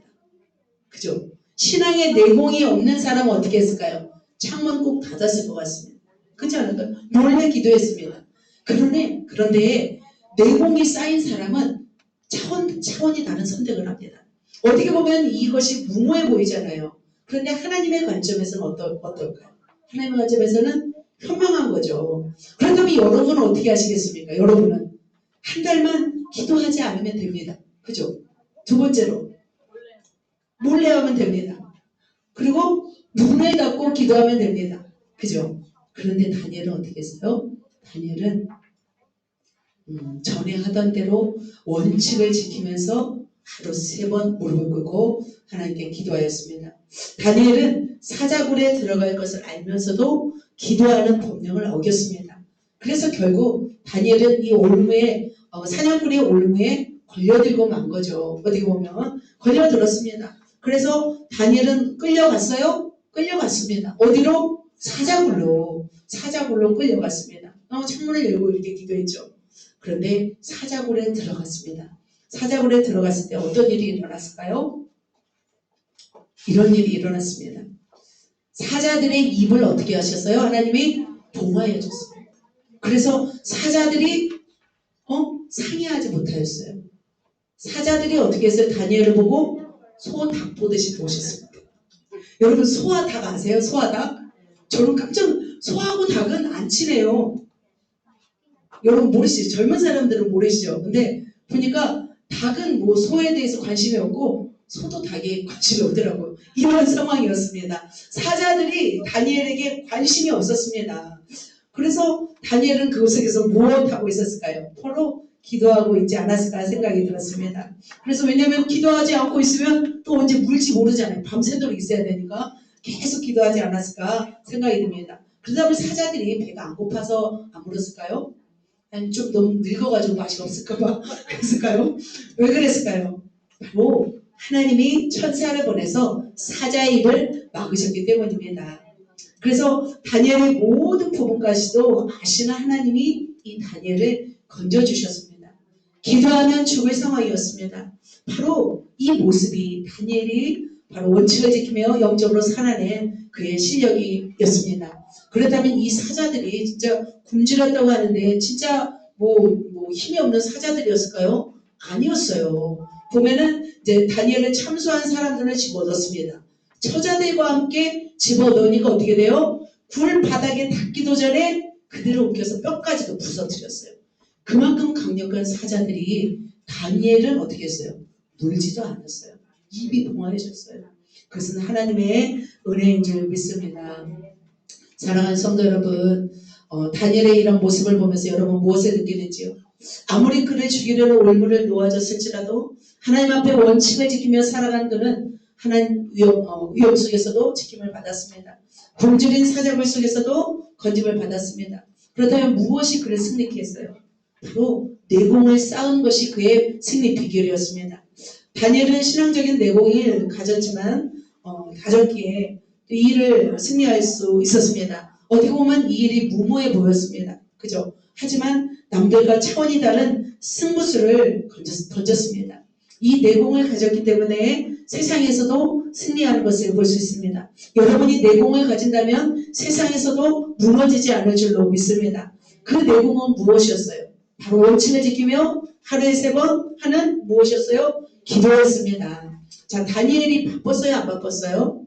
그죠? 신앙의 내공이 없는 사람은 어떻게 했을까요? 창문 꼭 닫았을 것 같습니다. 그렇지 않을까요? 몰래 기도했습니다. 그런데 내공이 쌓인 사람은 차원이 다른 선택을 합니다. 어떻게 보면 이것이 무모해 보이잖아요. 그런데 하나님의 관점에서는 어떨까요? 하나님의 관점에서는 현명한 거죠. 그렇다면 여러분은 어떻게 하시겠습니까? 여러분은 한 달만 기도하지 않으면 됩니다. 그죠? 두 번째로 몰래 하면 됩니다. 그리고 눈을 닫고 기도하면 됩니다. 그죠? 그런데 다니엘은 어떻게 했어요? 다니엘은 전에 하던 대로 원칙을 지키면서 하루 3번 무릎을 꿇고 하나님께 기도하였습니다. 다니엘은 사자굴에 들어갈 것을 알면서도 기도하는 법령을 어겼습니다. 그래서 결국 다니엘은 이 사냥꾼의 올무에 걸려들고 만 거죠. 어떻게 보면 걸려들었습니다. 그래서 다니엘은 끌려갔어요? 끌려갔습니다. 어디로? 사자굴로 끌려갔습니다. 창문을 열고 이렇게 기도했죠. 그런데 사자굴에 들어갔습니다. 사자굴에 들어갔을 때 어떤 일이 일어났을까요? 이런 일이 일어났습니다. 사자들의 입을 어떻게 하셨어요? 하나님이 봉하여 줬습니다. 그래서 사자들이 상의하지 못하였어요. 사자들이 어떻게 했어요? 다니엘을 보고 소, 닭 보듯이 보셨습니다. 여러분 소와 닭 아세요? 소와 닭? 저는 소하고 닭은 안 친해요. 여러분 모르시죠? 젊은 사람들은 모르시죠? 근데 보니까 닭은 뭐 소에 대해서 관심이 없고 소도 닭에 관심이 없더라고요. 이런 상황이었습니다. 사자들이 다니엘에게 관심이 없었습니다. 그래서 다니엘은 그곳에서 무엇하고 있었을까요? 바로 기도하고 있지 않았을까 생각이 들었습니다. 그래서 왜냐하면 기도하지 않고 있으면 또 언제 물지 모르잖아요. 밤새도록 있어야 되니까 계속 기도하지 않았을까 생각이 듭니다. 그러다 사자들이 배가 안 고파서 안 물었을까요? 아니 좀 너무 늙어가지고 맛이 없을까봐 그랬을까요? 왜 그랬을까요? 바로 하나님이 천사를 보내서 사자의 입을 막으셨기 때문입니다. 그래서 다니엘의 모든 부분까지도 아시는 하나님이 이 다니엘을 건져주셨습니다. 기도하면 죽을 상황이었습니다. 바로 이 모습이 다니엘이 바로 원칙을 지키며 영적으로 살아낸 그의 실력이었습니다. 그렇다면 이 사자들이 진짜 굶주렸다고 하는데 진짜 뭐 힘이 없는 사자들이었을까요? 아니었어요. 보면은 이제 다니엘을 참수한 사람들을 집어넣습니다. 처자들과 함께 집어넣으니까 어떻게 돼요? 굴 바닥에 닿기도 전에 그대로 옮겨서 뼈까지도 부서뜨렸어요. 그만큼 강력한 사자들이 다니엘은 어떻게 했어요? 물지도 않았어요. 입이 동하해졌어요. 그것은 하나님의 은혜인 줄 믿습니다. 사랑하는 성도 여러분, 다니엘의 이런 모습을 보면서 여러분 무엇을 느끼는지요? 아무리 그를 죽이려는 올무를 놓아졌을지라도 하나님 앞에 원칙을 지키며 살아간 그는 하나님 위험 속에서도 지킴을 받았습니다. 굶주린 사자굴 속에서도 건짐을 받았습니다. 그렇다면 무엇이 그를 승리케 했어요? 바로 내공을 쌓은 것이 그의 승리 비결이었습니다. 다니엘은 신앙적인 내공을 가졌지만 가졌기에 이 일을 승리할 수 있었습니다. 어떻게 보면 이 일이 무모해 보였습니다. 그죠? 하지만 남들과 차원이 다른 승부수를 던졌습니다. 이 내공을 가졌기 때문에 세상에서도 승리하는 것을 볼 수 있습니다. 여러분이 내공을 가진다면 세상에서도 무너지지 않을 줄로 믿습니다. 그 내공은 무엇이었어요? 바로 원칙을 지키며 하루에 3번 하는 무엇이었어요? 기도였습니다. 자, 다니엘이 바빴어요? 안 바빴어요?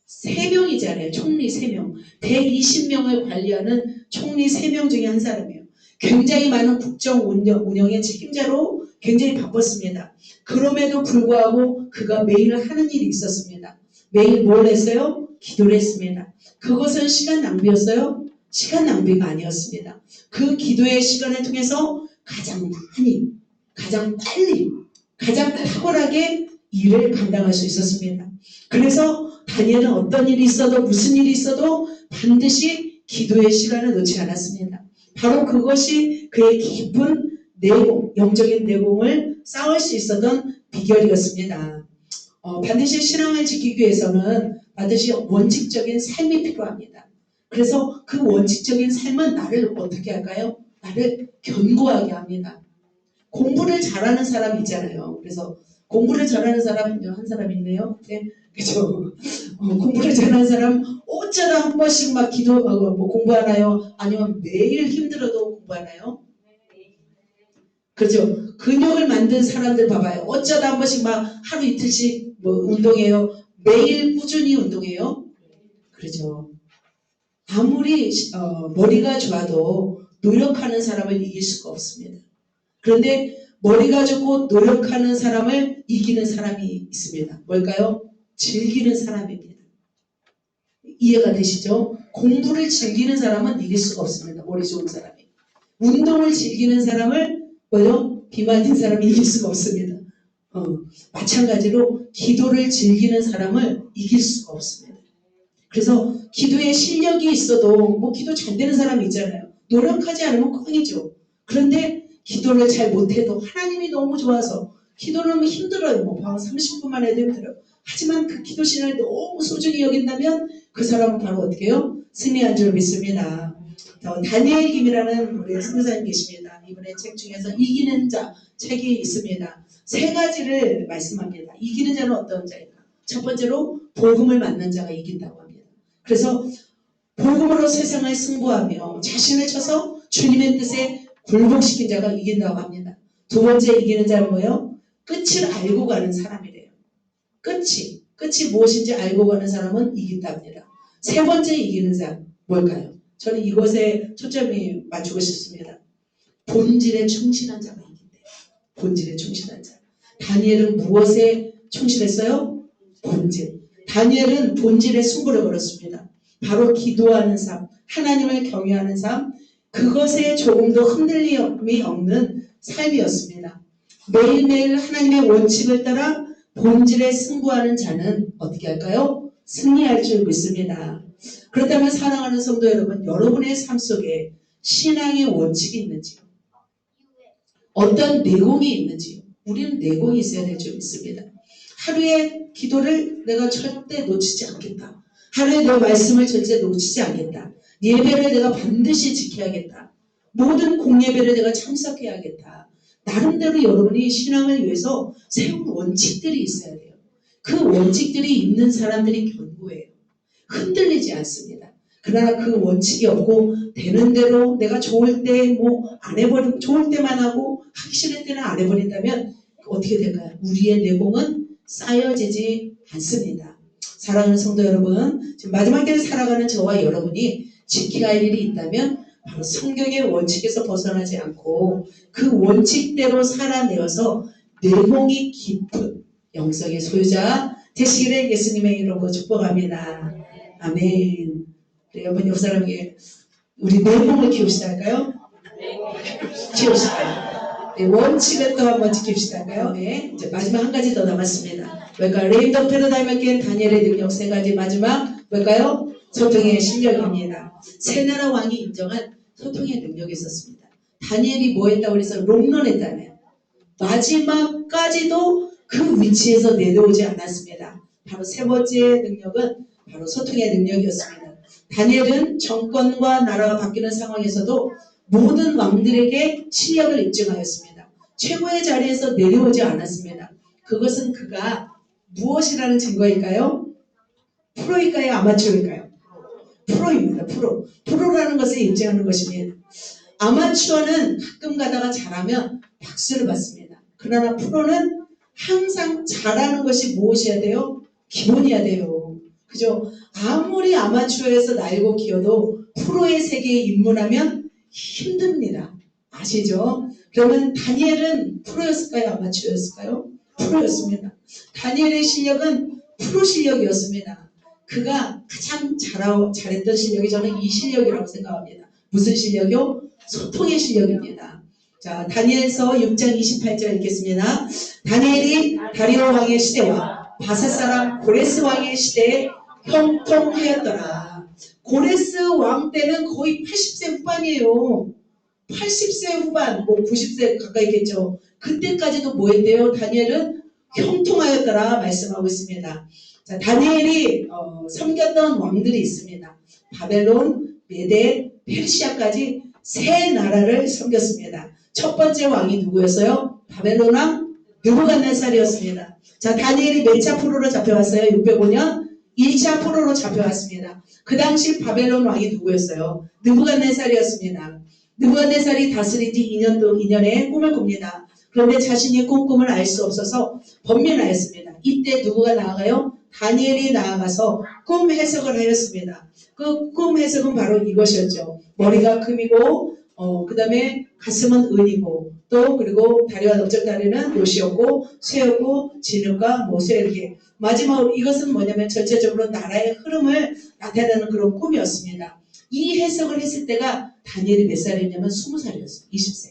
3명이잖아요. 총리 3명. 120명을 관리하는 총리 3명 중에 한 사람이에요. 굉장히 많은 국정 운영의 책임자로 굉장히 바빴습니다. 그럼에도 불구하고 그가 매일 하는 일이 있었습니다. 매일 뭘 했어요? 기도를 했습니다. 그것은 시간 낭비였어요? 시간 낭비가 아니었습니다. 그 기도의 시간을 통해서 가장 많이, 가장 빨리, 가장 탁월하게 일을 감당할 수 있었습니다. 그래서 다니엘은 어떤 일이 있어도 무슨 일이 있어도 반드시 기도의 시간을 놓지 않았습니다. 바로 그것이 그의 깊은 내공, 영적인 내공을 쌓을 수 있었던 비결이었습니다. 반드시 신앙을 지키기 위해서는 반드시 원칙적인 삶이 필요합니다. 그래서 그 원칙적인 삶은 나를 어떻게 할까요? 나를 견고하게 합니다. 공부를 잘하는 사람이 있잖아요. 그래서 공부를 잘하는 사람 한 사람 있네요. 네, 그죠? 공부를 잘하는 사람 어쩌다 한 번씩 막 공부하나요? 아니면 매일 힘들어도 공부하나요? 그렇죠. 근육을 만든 사람들 봐봐요. 어쩌다 한 번씩 막 하루 이틀씩 운동해요. 매일 꾸준히 운동해요. 그렇죠. 아무리 머리가 좋아도 노력하는 사람을 이길 수가 없습니다. 그런데 머리가 좋고 노력하는 사람을 이기는 사람이 있습니다. 뭘까요? 즐기는 사람입니다. 이해가 되시죠? 공부를 즐기는 사람은 이길 수가 없습니다. 머리 좋은 사람이. 운동을 즐기는 사람을 비만인 사람이 이길 수가 없습니다. 마찬가지로 기도를 즐기는 사람을 이길 수가 없습니다. 그래서 기도에 실력이 있어도 기도 잘 되는 사람이 있잖아요. 노력하지 않으면 꽝이죠. 그런데 기도를 잘 못해도 하나님이 너무 좋아서 기도를 하면 힘들어요. 방 30분만 해도 힘들어요. 하지만 그 기도 시간을 너무 소중히 여긴다면 그 사람은 바로 어떻게 해요? 승리한 줄 믿습니다. 다니엘 김이라는 우리 선교사님 계십니다. 이번에 책 중에서 이기는 자 책이 있습니다. 3가지를 말씀합니다. 이기는 자는 어떤 자일까? 첫 번째로 복음을 만난 자가 이긴다고 합니다. 그래서 복음으로 세상을 승부하며 자신을 쳐서 주님의 뜻에 굴복시킨 자가 이긴다고 합니다. 2번째 이기는 자는 뭐예요? 끝을 알고 가는 사람이래요. 끝이 무엇인지 알고 가는 사람은 이긴답니다. 3번째 이기는 자 뭘까요? 저는 이것에 초점이 맞추고 싶습니다. 본질에 충실한 자가 이긴대요. 본질에 충실한 자. 다니엘은 무엇에 충실했어요? 본질. 다니엘은 본질에 승부를 걸었습니다. 바로 기도하는 삶, 하나님을 경외하는 삶, 그것에 조금도 흔들림이 없는 삶이었습니다. 매일매일 하나님의 원칙을 따라 본질에 승부하는 자는 어떻게 할까요? 승리할 줄 믿습니다. 그렇다면 사랑하는 성도 여러분, 여러분의 삶 속에 신앙의 원칙이 있는지요? 어떤 내공이 있는지요? 우리는 내공이 있어야 될 줄 믿습니다. 하루의 기도를 내가 절대 놓치지 않겠다. 하루에 내 말씀을 절대 놓치지 않겠다. 예배를 내가 반드시 지켜야겠다. 모든 공예배를 내가 참석해야겠다. 나름대로 여러분이 신앙을 위해서 세운 원칙들이 있어야 돼요. 그 원칙들이 있는 사람들이 견고해요. 흔들리지 않습니다. 그러나 그 원칙이 없고 되는 대로 내가 좋을 때 뭐 안 해버리고 좋을 때만 하고 하기 싫을 때는 안 해버린다면 어떻게 될까요? 우리의 내공은 쌓여지지 않습니다. 사랑하는 성도 여러분, 지금 마지막 때를 살아가는 저와 여러분이 지켜야 할 일이 있다면 바로 성경의 원칙에서 벗어나지 않고 그 원칙대로 살아내어서 내공이 깊은 영성의 소유자 되시기를 예수님의 이름으로 축복합니다. 아멘. 네, 여러분 옆 사람에게 우리 내공을 키웁시다 할까요? 키웁시다. 네, 원칙을 또 한번 지킵시다 할까요? 네, 이제 마지막 한 가지 더 남았습니다. 뭘까요? 레인 더 패러다임에겐 다니엘의 능력 세 가지. 마지막 뭘까요? 소통의 실력입니다. 세 나라 왕이 인정한 소통의 능력이 있었습니다. 다니엘이 뭐 했다고 그래서 롱런했다면 마지막까지도 그 위치에서 내려오지 않았습니다. 바로 세 번째 능력은 바로 소통의 능력이었습니다. 다니엘은 정권과 나라가 바뀌는 상황에서도 모든 왕들에게 실력을 입증하였습니다. 최고의 자리에서 내려오지 않았습니다. 그것은 그가 무엇이라는 증거일까요? 프로일까요? 아마추어일까요? 프로입니다. 프로. 프로라는 것을 입증하는 것입니다. 아마추어는 가끔 가다가 잘하면 박수를 받습니다. 그러나 프로는 항상 잘하는 것이 무엇이어야 돼요? 기본이어야 돼요. 그죠? 아무리 아마추어에서 날고 기어도 프로의 세계에 입문하면 힘듭니다. 아시죠? 그러면 다니엘은 프로였을까요? 아마추어였을까요? 프로였습니다. 다니엘의 실력은 프로 실력이었습니다. 그가 가장 잘했던 실력이 저는 이 실력이라고 생각합니다. 무슨 실력이요? 소통의 실력입니다. 자, 다니엘서 6장 28절 읽겠습니다. 다니엘이 다리오 왕의 시대와 바사 사람 고레스 왕의 시대에 형통하였더라. 고레스 왕 때는 거의 80세 후반이에요. 80세 후반, 뭐 90세 가까이겠죠. 그때까지도 뭐 했대요? 다니엘은 형통하였더라 말씀하고 있습니다. 자, 다니엘이 섬겼던 왕들이 있습니다. 바벨론, 메데, 페르시아까지 세 나라를 섬겼습니다. 첫 번째 왕이 누구였어요? 바벨론 왕 느부갓네살이었습니다. 자, 다니엘이 몇 차 포로로 잡혀왔어요? 605년 1차 포로로 잡혀왔습니다. 그 당시 바벨론 왕이 누구였어요? 느부갓네살이었습니다. 느부갓네살이 다스린 지 2년에 꿈을 꿉니다. 그런데 자신이 꾼 꿈을 알 수 없어서 번민하였습니다. 이때 누구가 나아가요? 다니엘이 나아가서 꿈 해석을 하였습니다. 그 꿈 해석은 바로 이것이었죠. 머리가 금이고 그 다음에 가슴은 은이고 또 그리고 다리와 넓적다리는 노시였고 쇠였고 진흙과 쇠 이렇게 마지막으로 이것은 뭐냐면 전체적으로 나라의 흐름을 나타내는 그런 꿈이었습니다. 이 해석을 했을 때가 다니엘이 몇 살이었냐면 20살이었어요. 20세.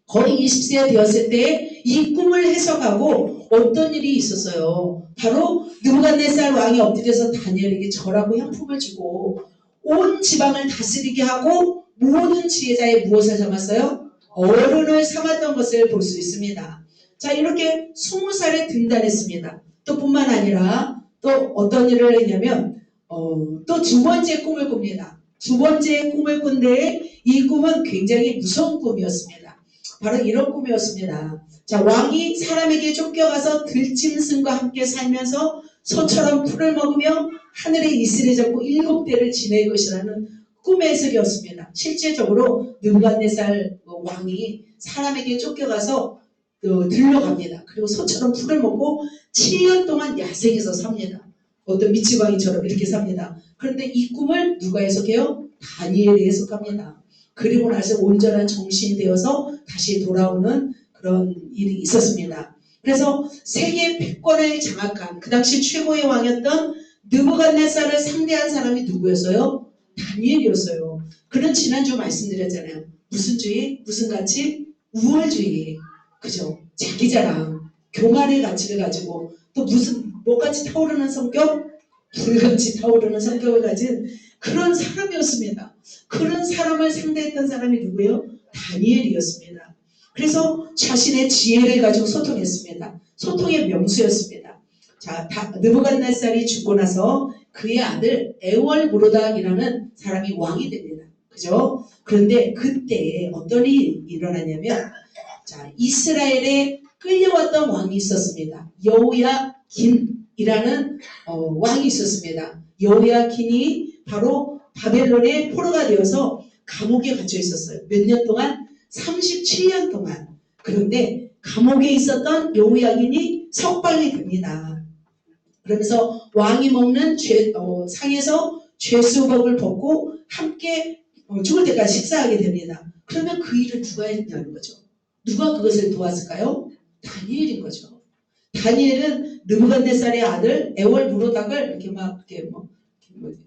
거의 20세가 되었을 때 이 꿈을 해석하고 어떤 일이 있었어요. 바로 느부갓네살 왕이 엎드려서 다니엘에게 절하고 향품을 주고 온 지방을 다스리게 하고 모든 지혜자의 무엇을 삼았어요? 어른을 삼았던 것을 볼 수 있습니다. 자, 이렇게 20살에 등단했습니다. 또 뿐만 아니라 또 어떤 일을 했냐면 또 두 번째 꿈을 꿉니다. 두 번째 꿈을 꾼데 이 꿈은 굉장히 무서운 꿈이었습니다. 바로 이런 꿈이었습니다. 자, 왕이 사람에게 쫓겨가서 들짐승과 함께 살면서 소처럼 풀을 먹으며 하늘에 이슬을 잡고 7대를 지낼 것이라는 꿈의 해석이었습니다. 실제적으로 느부갓네살 왕이 사람에게 쫓겨가서 들러갑니다. 그리고 소처럼 풀을 먹고 7년 동안 야생에서 삽니다. 어떤 미치광이처럼 이렇게 삽니다. 그런데 이 꿈을 누가 해석해요? 다니엘이 해석합니다. 그리고 나서 온전한 정신이 되어서 다시 돌아오는 그런 일이 있었습니다. 그래서 세계 패권을 장악한 그 당시 최고의 왕이었던 느부갓네살을 상대한 사람이 누구였어요? 다니엘이었어요. 그는 지난주 말씀드렸잖아요. 무슨 주의? 무슨 가치? 우월주의. 그죠? 자기자랑, 교만의 가치를 가지고 또 무슨 뭐같이 타오르는 성격? 불같이 타오르는 성격을 가진 그런 사람이었습니다. 그런 사람을 상대했던 사람이 누구예요? 다니엘이었습니다. 그래서 자신의 지혜를 가지고 소통했습니다. 소통의 명수였습니다. 자, 느부갓네살이 죽고 나서 그의 아들 에월무로닥이라는 사람이 왕이 됩니다. 그죠? 그런데 그때 어떤 일이 일어나냐면 자, 이스라엘에 끌려왔던 왕이 있었습니다. 여호야 여호야긴이라는 왕이 있었습니다. 여호야긴이 바로 바벨론의 포로가 되어서 감옥에 갇혀 있었어요. 몇 년 동안? 37년 동안. 그런데 감옥에 있었던 여호야긴이 석방이 됩니다. 그러면서 왕이 먹는 상에서 죄수복을 벗고 함께 죽을 때까지 식사하게 됩니다. 그러면 그 일을 누가 했냐는 거죠. 누가 그것을 도왔을까요? 다니엘인 거죠. 다니엘은 느부갓네살의 아들 에월무로닥을 이렇게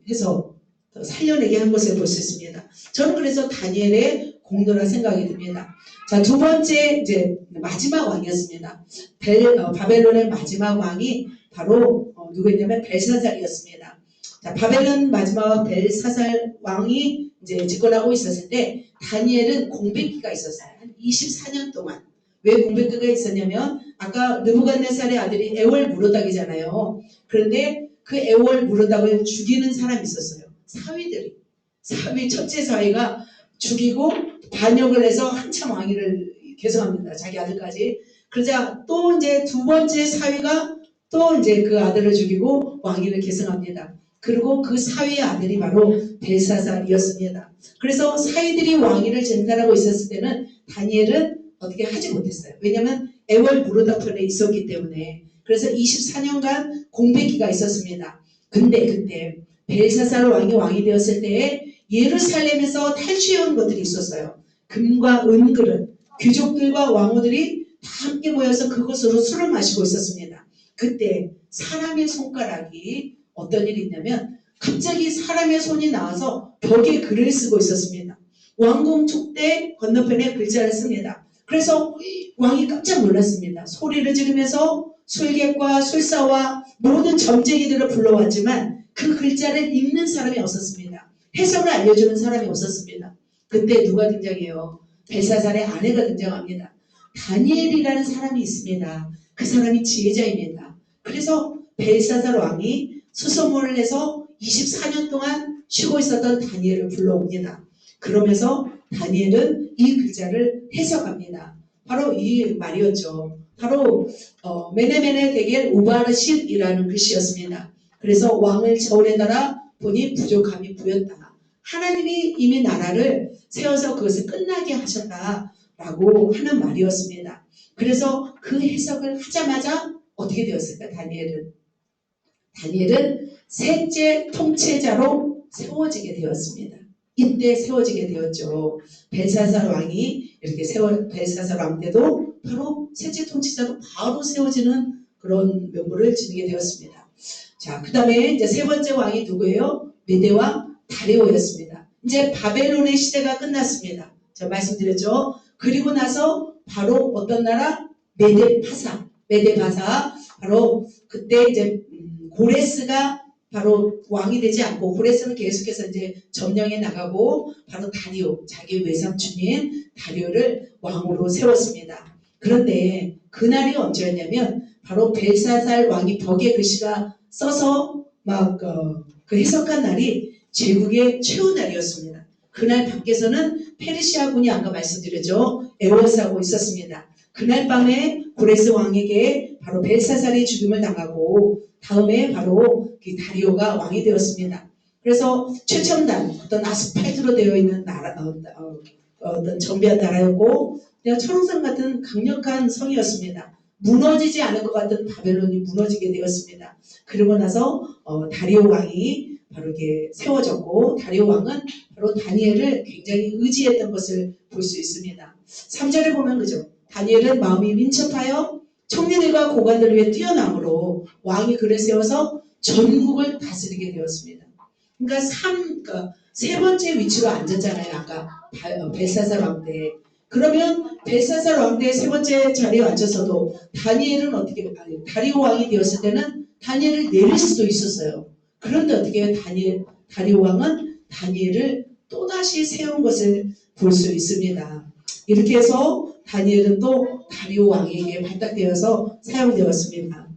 해서 살려내게 한 것을 볼 수 있습니다. 저는 그래서 다니엘의 공로라 생각이 듭니다. 자, 두 번째 이제 마지막 왕이었습니다. 바벨론의 마지막 왕이 바로 누구였냐면 벨사살이었습니다. 자, 바벨론 마지막 벨사살 왕이 이제 집권하고 있었을 때 다니엘은 공백기가 있었어요. 한 24년 동안. 왜 공백기가 있었냐면 아까 느부갓네살의 아들이 에월무로닥이잖아요. 그런데 그 에월무로닥을 죽이는 사람이 있었어요. 사위 첫째 사위가 죽이고 반역을 해서 한참 왕위를 계속합니다. 자기 아들까지. 그러자 또 이제 두 번째 사위가 또 이제 그 아들을 죽이고 왕위를 계승합니다. 그리고 그 사위의 아들이 바로 벨사살이었습니다. 그래서 사위들이 왕위를 쟁탈하고 있었을 때는 다니엘은 어떻게 하지 못했어요. 왜냐하면 에월무로닥 편에 있었기 때문에. 그래서 24년간 공백기가 있었습니다. 근데 그때 벨사살 왕이 되었을 때에 예루살렘에서 탈취해온 것들이 있었어요. 금과 은그릇, 귀족들과 왕후들이 다 함께 모여서 그것으로 술을 마시고 있었습니다. 그때 사람의 손가락이 어떤 일이 있냐면 갑자기 사람의 손이 나와서 벽에 글을 쓰고 있었습니다. 왕궁 촉대 건너편에 글자를 씁니다. 그래서 왕이 깜짝 놀랐습니다. 소리를 지르면서 술객과 술사와 모든 점쟁이들을 불러왔지만 그 글자를 읽는 사람이 없었습니다. 해석을 알려주는 사람이 없었습니다. 그때 누가 등장해요? 벨사살의 아내가 등장합니다. 다니엘이라는 사람이 있습니다. 그 사람이 지혜자입니다. 그래서 벨사살 왕이 수소문을 해서 24년 동안 쉬고 있었던 다니엘을 불러옵니다. 그러면서 다니엘은 이 글자를 해석합니다. 바로 이 말이었죠. 바로 메네메네 데겔 우바르셴이라는 글씨였습니다. 그래서 왕을 저울에 달아 보니 부족함이 보였다. 하나님이 이미 나라를 세워서 그것을 끝나게 하셨다라고 하는 말이었습니다. 그래서 그 해석을 하자마자 어떻게 되었을까? 다니엘은 셋째 통치자로 세워지게 되었습니다. 이때 세워지게 되었죠. 벨사살 왕이 이렇게 벨사살 왕 때도 바로 셋째 통치자로 바로 세워지는 그런 명부를 지니게 되었습니다. 자, 그 다음에 이제 세 번째 왕이 누구예요? 메대왕 다리오였습니다. 이제 바벨론의 시대가 끝났습니다. 제가 말씀드렸죠. 그리고 나서 바로 어떤 나라? 메데파사. 바로 그때 이제 고레스가 바로 왕이 되지 않고 고레스는 계속해서 이제 점령해 나가고 바로 다리오, 자기 외삼촌인 다리오를 왕으로 세웠습니다. 그런데 그날이 언제였냐면 바로 벨사살 왕이 벽에 글씨가 써서 그 해석한 날이 제국의 최후 날이었습니다. 그날 밖에서는 페르시아군이 아까 말씀드렸죠. 에워싸고 있었습니다. 그날 밤에 고레스 왕에게 바로 벨사살이 죽임을 당하고 다음에 바로 다리오가 왕이 되었습니다. 그래서 최첨단 어떤 아스팔트로 되어 있는 나라, 어떤 정비한 나라였고 그냥 철옹성 같은 강력한 성이었습니다. 무너지지 않을 것 같은 바벨론이 무너지게 되었습니다. 그러고 나서 다리오 왕이 바로 이렇게 세워졌고 다리오 왕은 바로 다니엘을 굉장히 의지했던 것을 볼 수 있습니다. 3절에 보면 그죠? 다니엘은 마음이 민첩하여 총리들과 고관들을 위해 뛰어남으로 왕이 그를 세워서 전국을 다스리게 되었습니다. 그러니까 세 번째 위치로 앉았잖아요. 아까 벨사살 왕 때. 그러면 벨사살 왕 때 세 번째 자리에 앉아서도 다니엘은 어떻게 다리오 왕이 되었을 때는 다니엘을 내릴 수도 있었어요. 그런데 어떻게 다리오 왕은 다니엘을 또다시 세운 것을 볼 수 있습니다. 이렇게 해서 다니엘은 또 다리오 왕에게 발탁되어서 사용되었습니다.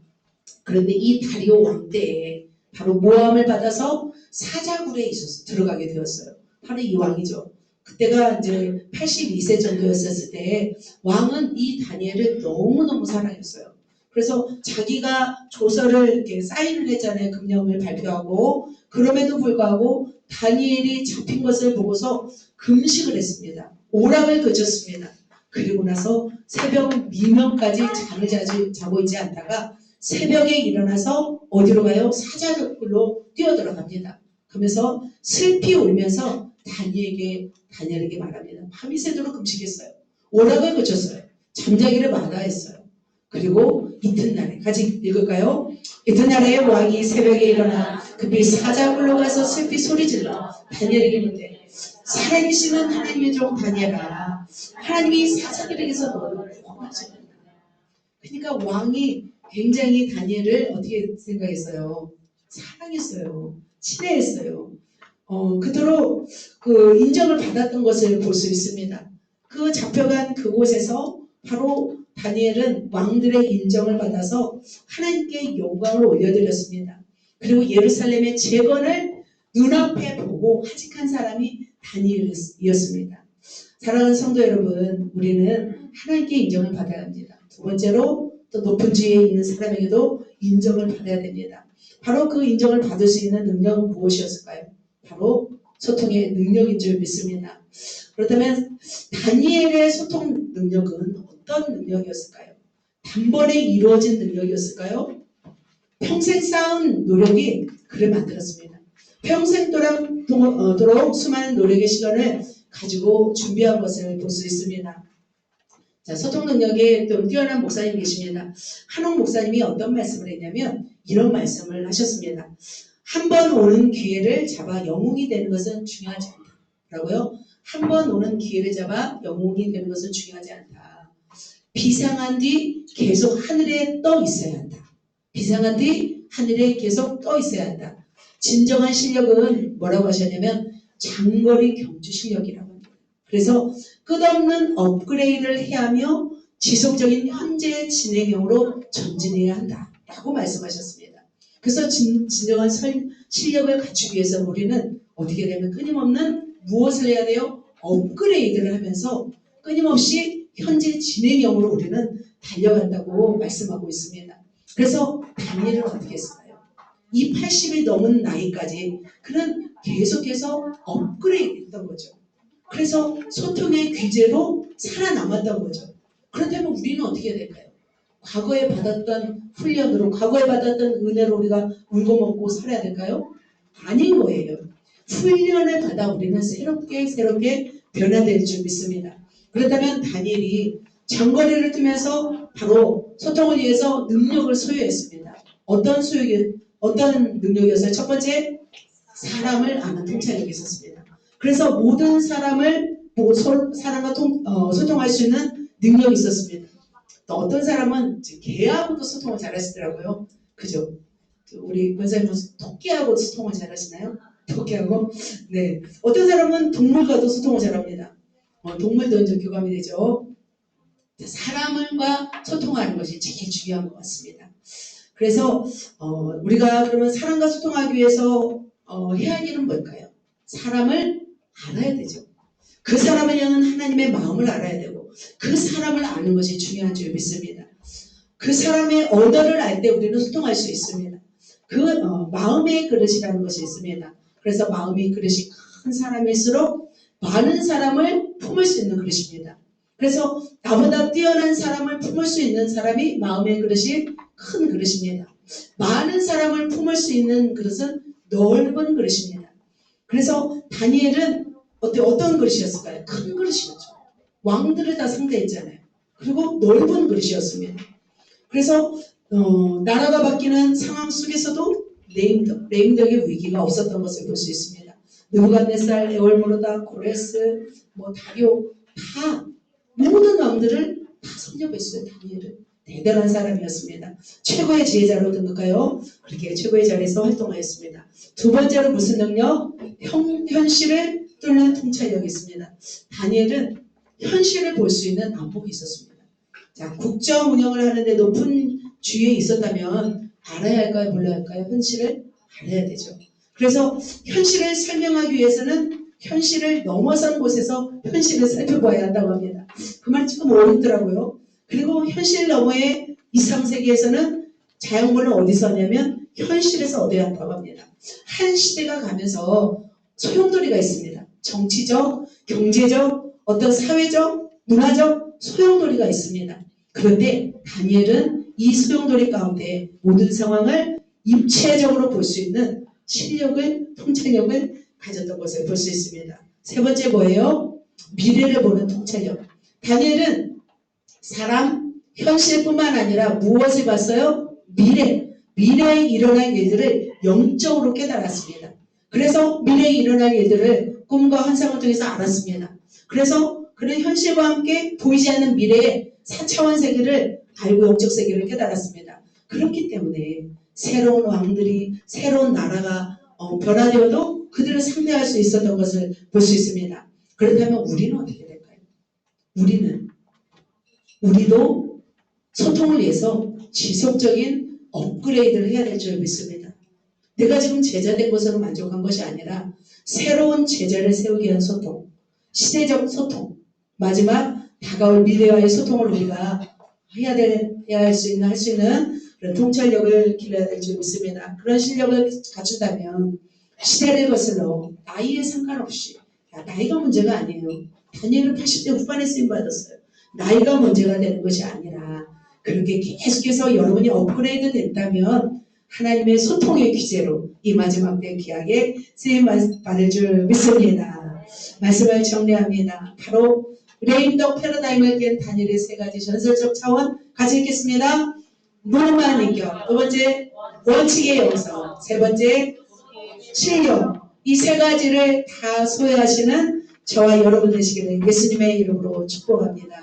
그런데 이 다리오 왕 때에 바로 모함을 받아서 사자굴에 들어가게 되었어요. 바로 이 왕이죠. 그때가 이제 82세 정도였을 때 왕은 이 다니엘을 너무너무 사랑했어요. 그래서 자기가 조서를 이렇게 사인을 했잖아요. 금령을 발표하고. 그럼에도 불구하고 다니엘이 잡힌 것을 보고서 금식을 했습니다. 오락을 그쳤습니다. 그리고 나서 새벽 미명까지 잠을 자고 있지 않다가 새벽에 일어나서 어디로 가요? 사자굴로 뛰어들어갑니다. 그러면서 슬피 울면서 다니엘에게 말합니다. 밤이 새도록 금식했어요. 오락을 그쳤어요. 잠자기를 마다했어요. 그리고 이튿날에 같이 읽을까요? 이튿날에 왕이 새벽에 일어나 급히 사자굴로 가서 슬피 소리질러 다니엘에게 묻되 살아계시는 하나님의 종 다니엘아, 하나님이 사자들에게서 너를 구원하셨느냐. 그러니까 왕이 굉장히 다니엘을 어떻게 생각했어요? 사랑했어요. 친애했어요. 그토록 그 인정을 받았던 것을 볼 수 있습니다. 그 잡혀간 그곳에서 바로 다니엘은 왕들의 인정을 받아서 하나님께 영광을 올려드렸습니다. 그리고 예루살렘의 재건을 눈앞에 보고 하직한 사람이 다니엘이었습니다. 사랑하는 성도 여러분, 우리는 하나님께 인정을 받아야 합니다. 두 번째로 또 높은 지위에 있는 사람에게도 인정을 받아야 됩니다. 바로 그 인정을 받을 수 있는 능력은 무엇이었을까요? 바로 소통의 능력인 줄 믿습니다. 그렇다면 다니엘의 소통 능력은 어떤 능력이었을까요? 단번에 이루어진 능력이었을까요? 평생 쌓은 노력이 그를 만들었습니다. 평생도록 수많은 노력의 시간을 가지고 준비한 것을 볼 수 있습니다. 자, 소통 능력에 좀 뛰어난 목사님 계십니다. 한옥 목사님이 어떤 말씀을 했냐면 이런 말씀을 하셨습니다. 한 번 오는 기회를 잡아 영웅이 되는 것은 중요하지 않다라고요. 한 번 오는 기회를 잡아 영웅이 되는 것은 중요하지 않다. 비상한 뒤 계속 하늘에 떠 있어야 한다. 비상한 뒤 하늘에 계속 떠 있어야 한다. 진정한 실력은 뭐라고 하셨냐면 장거리 경주 실력이라고 합니다. 그래서 끝없는 업그레이드를 해야 하며 지속적인 현재 진행형으로 전진해야 한다라고 말씀하셨습니다. 그래서 진정한 실력을 갖추기 위해서 우리는 어떻게 되면 끊임없는 무엇을 해야 돼요? 업그레이드를 하면서 끊임없이 현재 진행형으로 우리는 달려간다고 말씀하고 있습니다. 그래서 다니엘은 어떻게 했을까요? 이 80이 넘은 나이까지 그는 계속해서 업그레이드 했던 거죠. 그래서 소통의 귀재로 살아남았던 거죠. 그렇다면 우리는 어떻게 해야 될까요? 과거에 받았던 훈련으로, 과거에 받았던 은혜로 우리가 울고 먹고 살아야 될까요? 아닌 거예요. 훈련을 받아 우리는 새롭게 변화될 줄 믿습니다. 그렇다면 다니엘이 장거리를 뛰면서 바로 소통을 위해서 능력을 소유했습니다. 어떤 능력이었어요? 첫 번째, 사람을 아는 통찰력이 있었습니다. 그래서 모든 사람을 사람과 소통할 수 있는 능력이 있었습니다. 또 어떤 사람은 개하고도 소통을 잘하시더라고요. 그죠? 우리 권사님은 토끼하고 소통을 잘하시나요? 토끼하고? 네. 어떤 사람은 동물과도 소통을 잘합니다. 동물도 이제 교감이 되죠. 사람과 소통하는 것이 제일 중요한 것 같습니다. 그래서 우리가 그러면 사람과 소통하기 위해서 해야 할 일은 뭘까요? 사람을 알아야 되죠. 그 사람을 향한 하나님의 마음을 알아야 되고 그 사람을 아는 것이 중요한 줄 믿습니다. 그 사람의 언어를 알 때 우리는 소통할 수 있습니다. 그 마음의 그릇이라는 것이 있습니다. 그래서 마음의 그릇이 큰 사람일수록 많은 사람을 품을 수 있는 그릇입니다. 그래서 나보다 뛰어난 사람을 품을 수 있는 사람이 마음의 그릇이 큰 그릇입니다. 많은 사람을 품을 수 있는 그릇은 넓은 그릇입니다. 그래서 다니엘은 어떤 그릇이었을까요? 큰 그릇이었죠. 왕들을 다 상대했잖아요. 그리고 넓은 그릇이었습니다. 그래서 나라가 바뀌는 상황 속에서도 레임덕의 위기가 없었던 것을 볼 수 있습니다. 느부갓네살, 에월모르다, 고레스, 다리오 다 모든 왕들을 다 섭렵했어요. 다니엘은 대단한 사람이었습니다. 최고의 지혜자로 등극하여 그렇게 최고의 자리에서 활동하였습니다. 두 번째로 무슨 능력? 현실을 뚫는 통찰력이 있습니다. 다니엘은 현실을 볼 수 있는 안목이 있었습니다. 자, 국정 운영을 하는데 높은 주위에 있었다면 알아야 할까요? 몰라야 할까요? 현실을 알아야 되죠. 그래서 현실을 설명하기 위해서는 현실을 넘어선 곳에서 현실을 살펴봐야 한다고 합니다. 그 말이 조금 어렵더라고요. 그리고 현실 너머에 23세기에서는 자연권을 어디서 얻냐면 현실에서 얻어야 한다고 합니다. 한 시대가 가면서 소용돌이가 있습니다. 정치적, 경제적, 어떤 사회적, 문화적 소용돌이가 있습니다. 그런데 다니엘은 이 소용돌이 가운데 모든 상황을 입체적으로 볼 수 있는 실력을, 통찰력을 가졌던 것을 볼 수 있습니다. 세 번째 뭐예요? 미래를 보는 통찰력. 다니엘은 사람, 현실뿐만 아니라 무엇을 봤어요? 미래에 일어날 일들을 영적으로 깨달았습니다. 그래서 미래에 일어날 일들을 꿈과 환상을 통해서 알았습니다. 그래서 그는 현실과 함께 보이지 않는 미래의 4차원 세계를 알고 영적 세계를 깨달았습니다. 그렇기 때문에 새로운 왕들이, 새로운 나라가 변화되어도 그들을 상대할 수 있었던 것을 볼 수 있습니다. 그렇다면 우리는 어떻게 될까요? 우리도 소통을 위해서 지속적인 업그레이드를 해야 될 줄 믿습니다. 내가 지금 제자된 것으로 만족한 것이 아니라 새로운 제자를 세우기 위한 소통, 시대적 소통, 마지막 다가올 미래와의 소통을 우리가 할 수 있는 그런 통찰력을 길러야 될 줄 믿습니다. 그런 실력을 갖춘다면 시대를 거슬러 나이에 상관없이, 나이가 문제가 아니에요. 다니엘은 80대 후반에 쓰임받았어요. 나이가 문제가 되는 것이 아니라 그렇게 계속해서 여러분이 업그레이드 됐다면 하나님의 소통의 기제로 이 마지막 때 귀하게 쓰임 받을 줄 믿습니다. 말씀을 정리합니다. 바로 레임덕 패러다임을 깬 다니엘의 세 가지 전설적 차원 같이 읽겠습니다. 무능한 인격, 두 번째 원칙의 영성, 세 번째 실력. 이 세 가지를 다 소유하시는 저와 여러분 되시기를 예수님의 이름으로 축복합니다.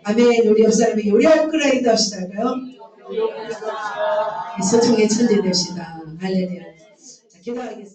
아멘. 우리 옆 사람에게 우리 업그레이드 합시다. 할까요? 소통의 천재 됩시다. 할렐루야. 자, 기도하겠습니다.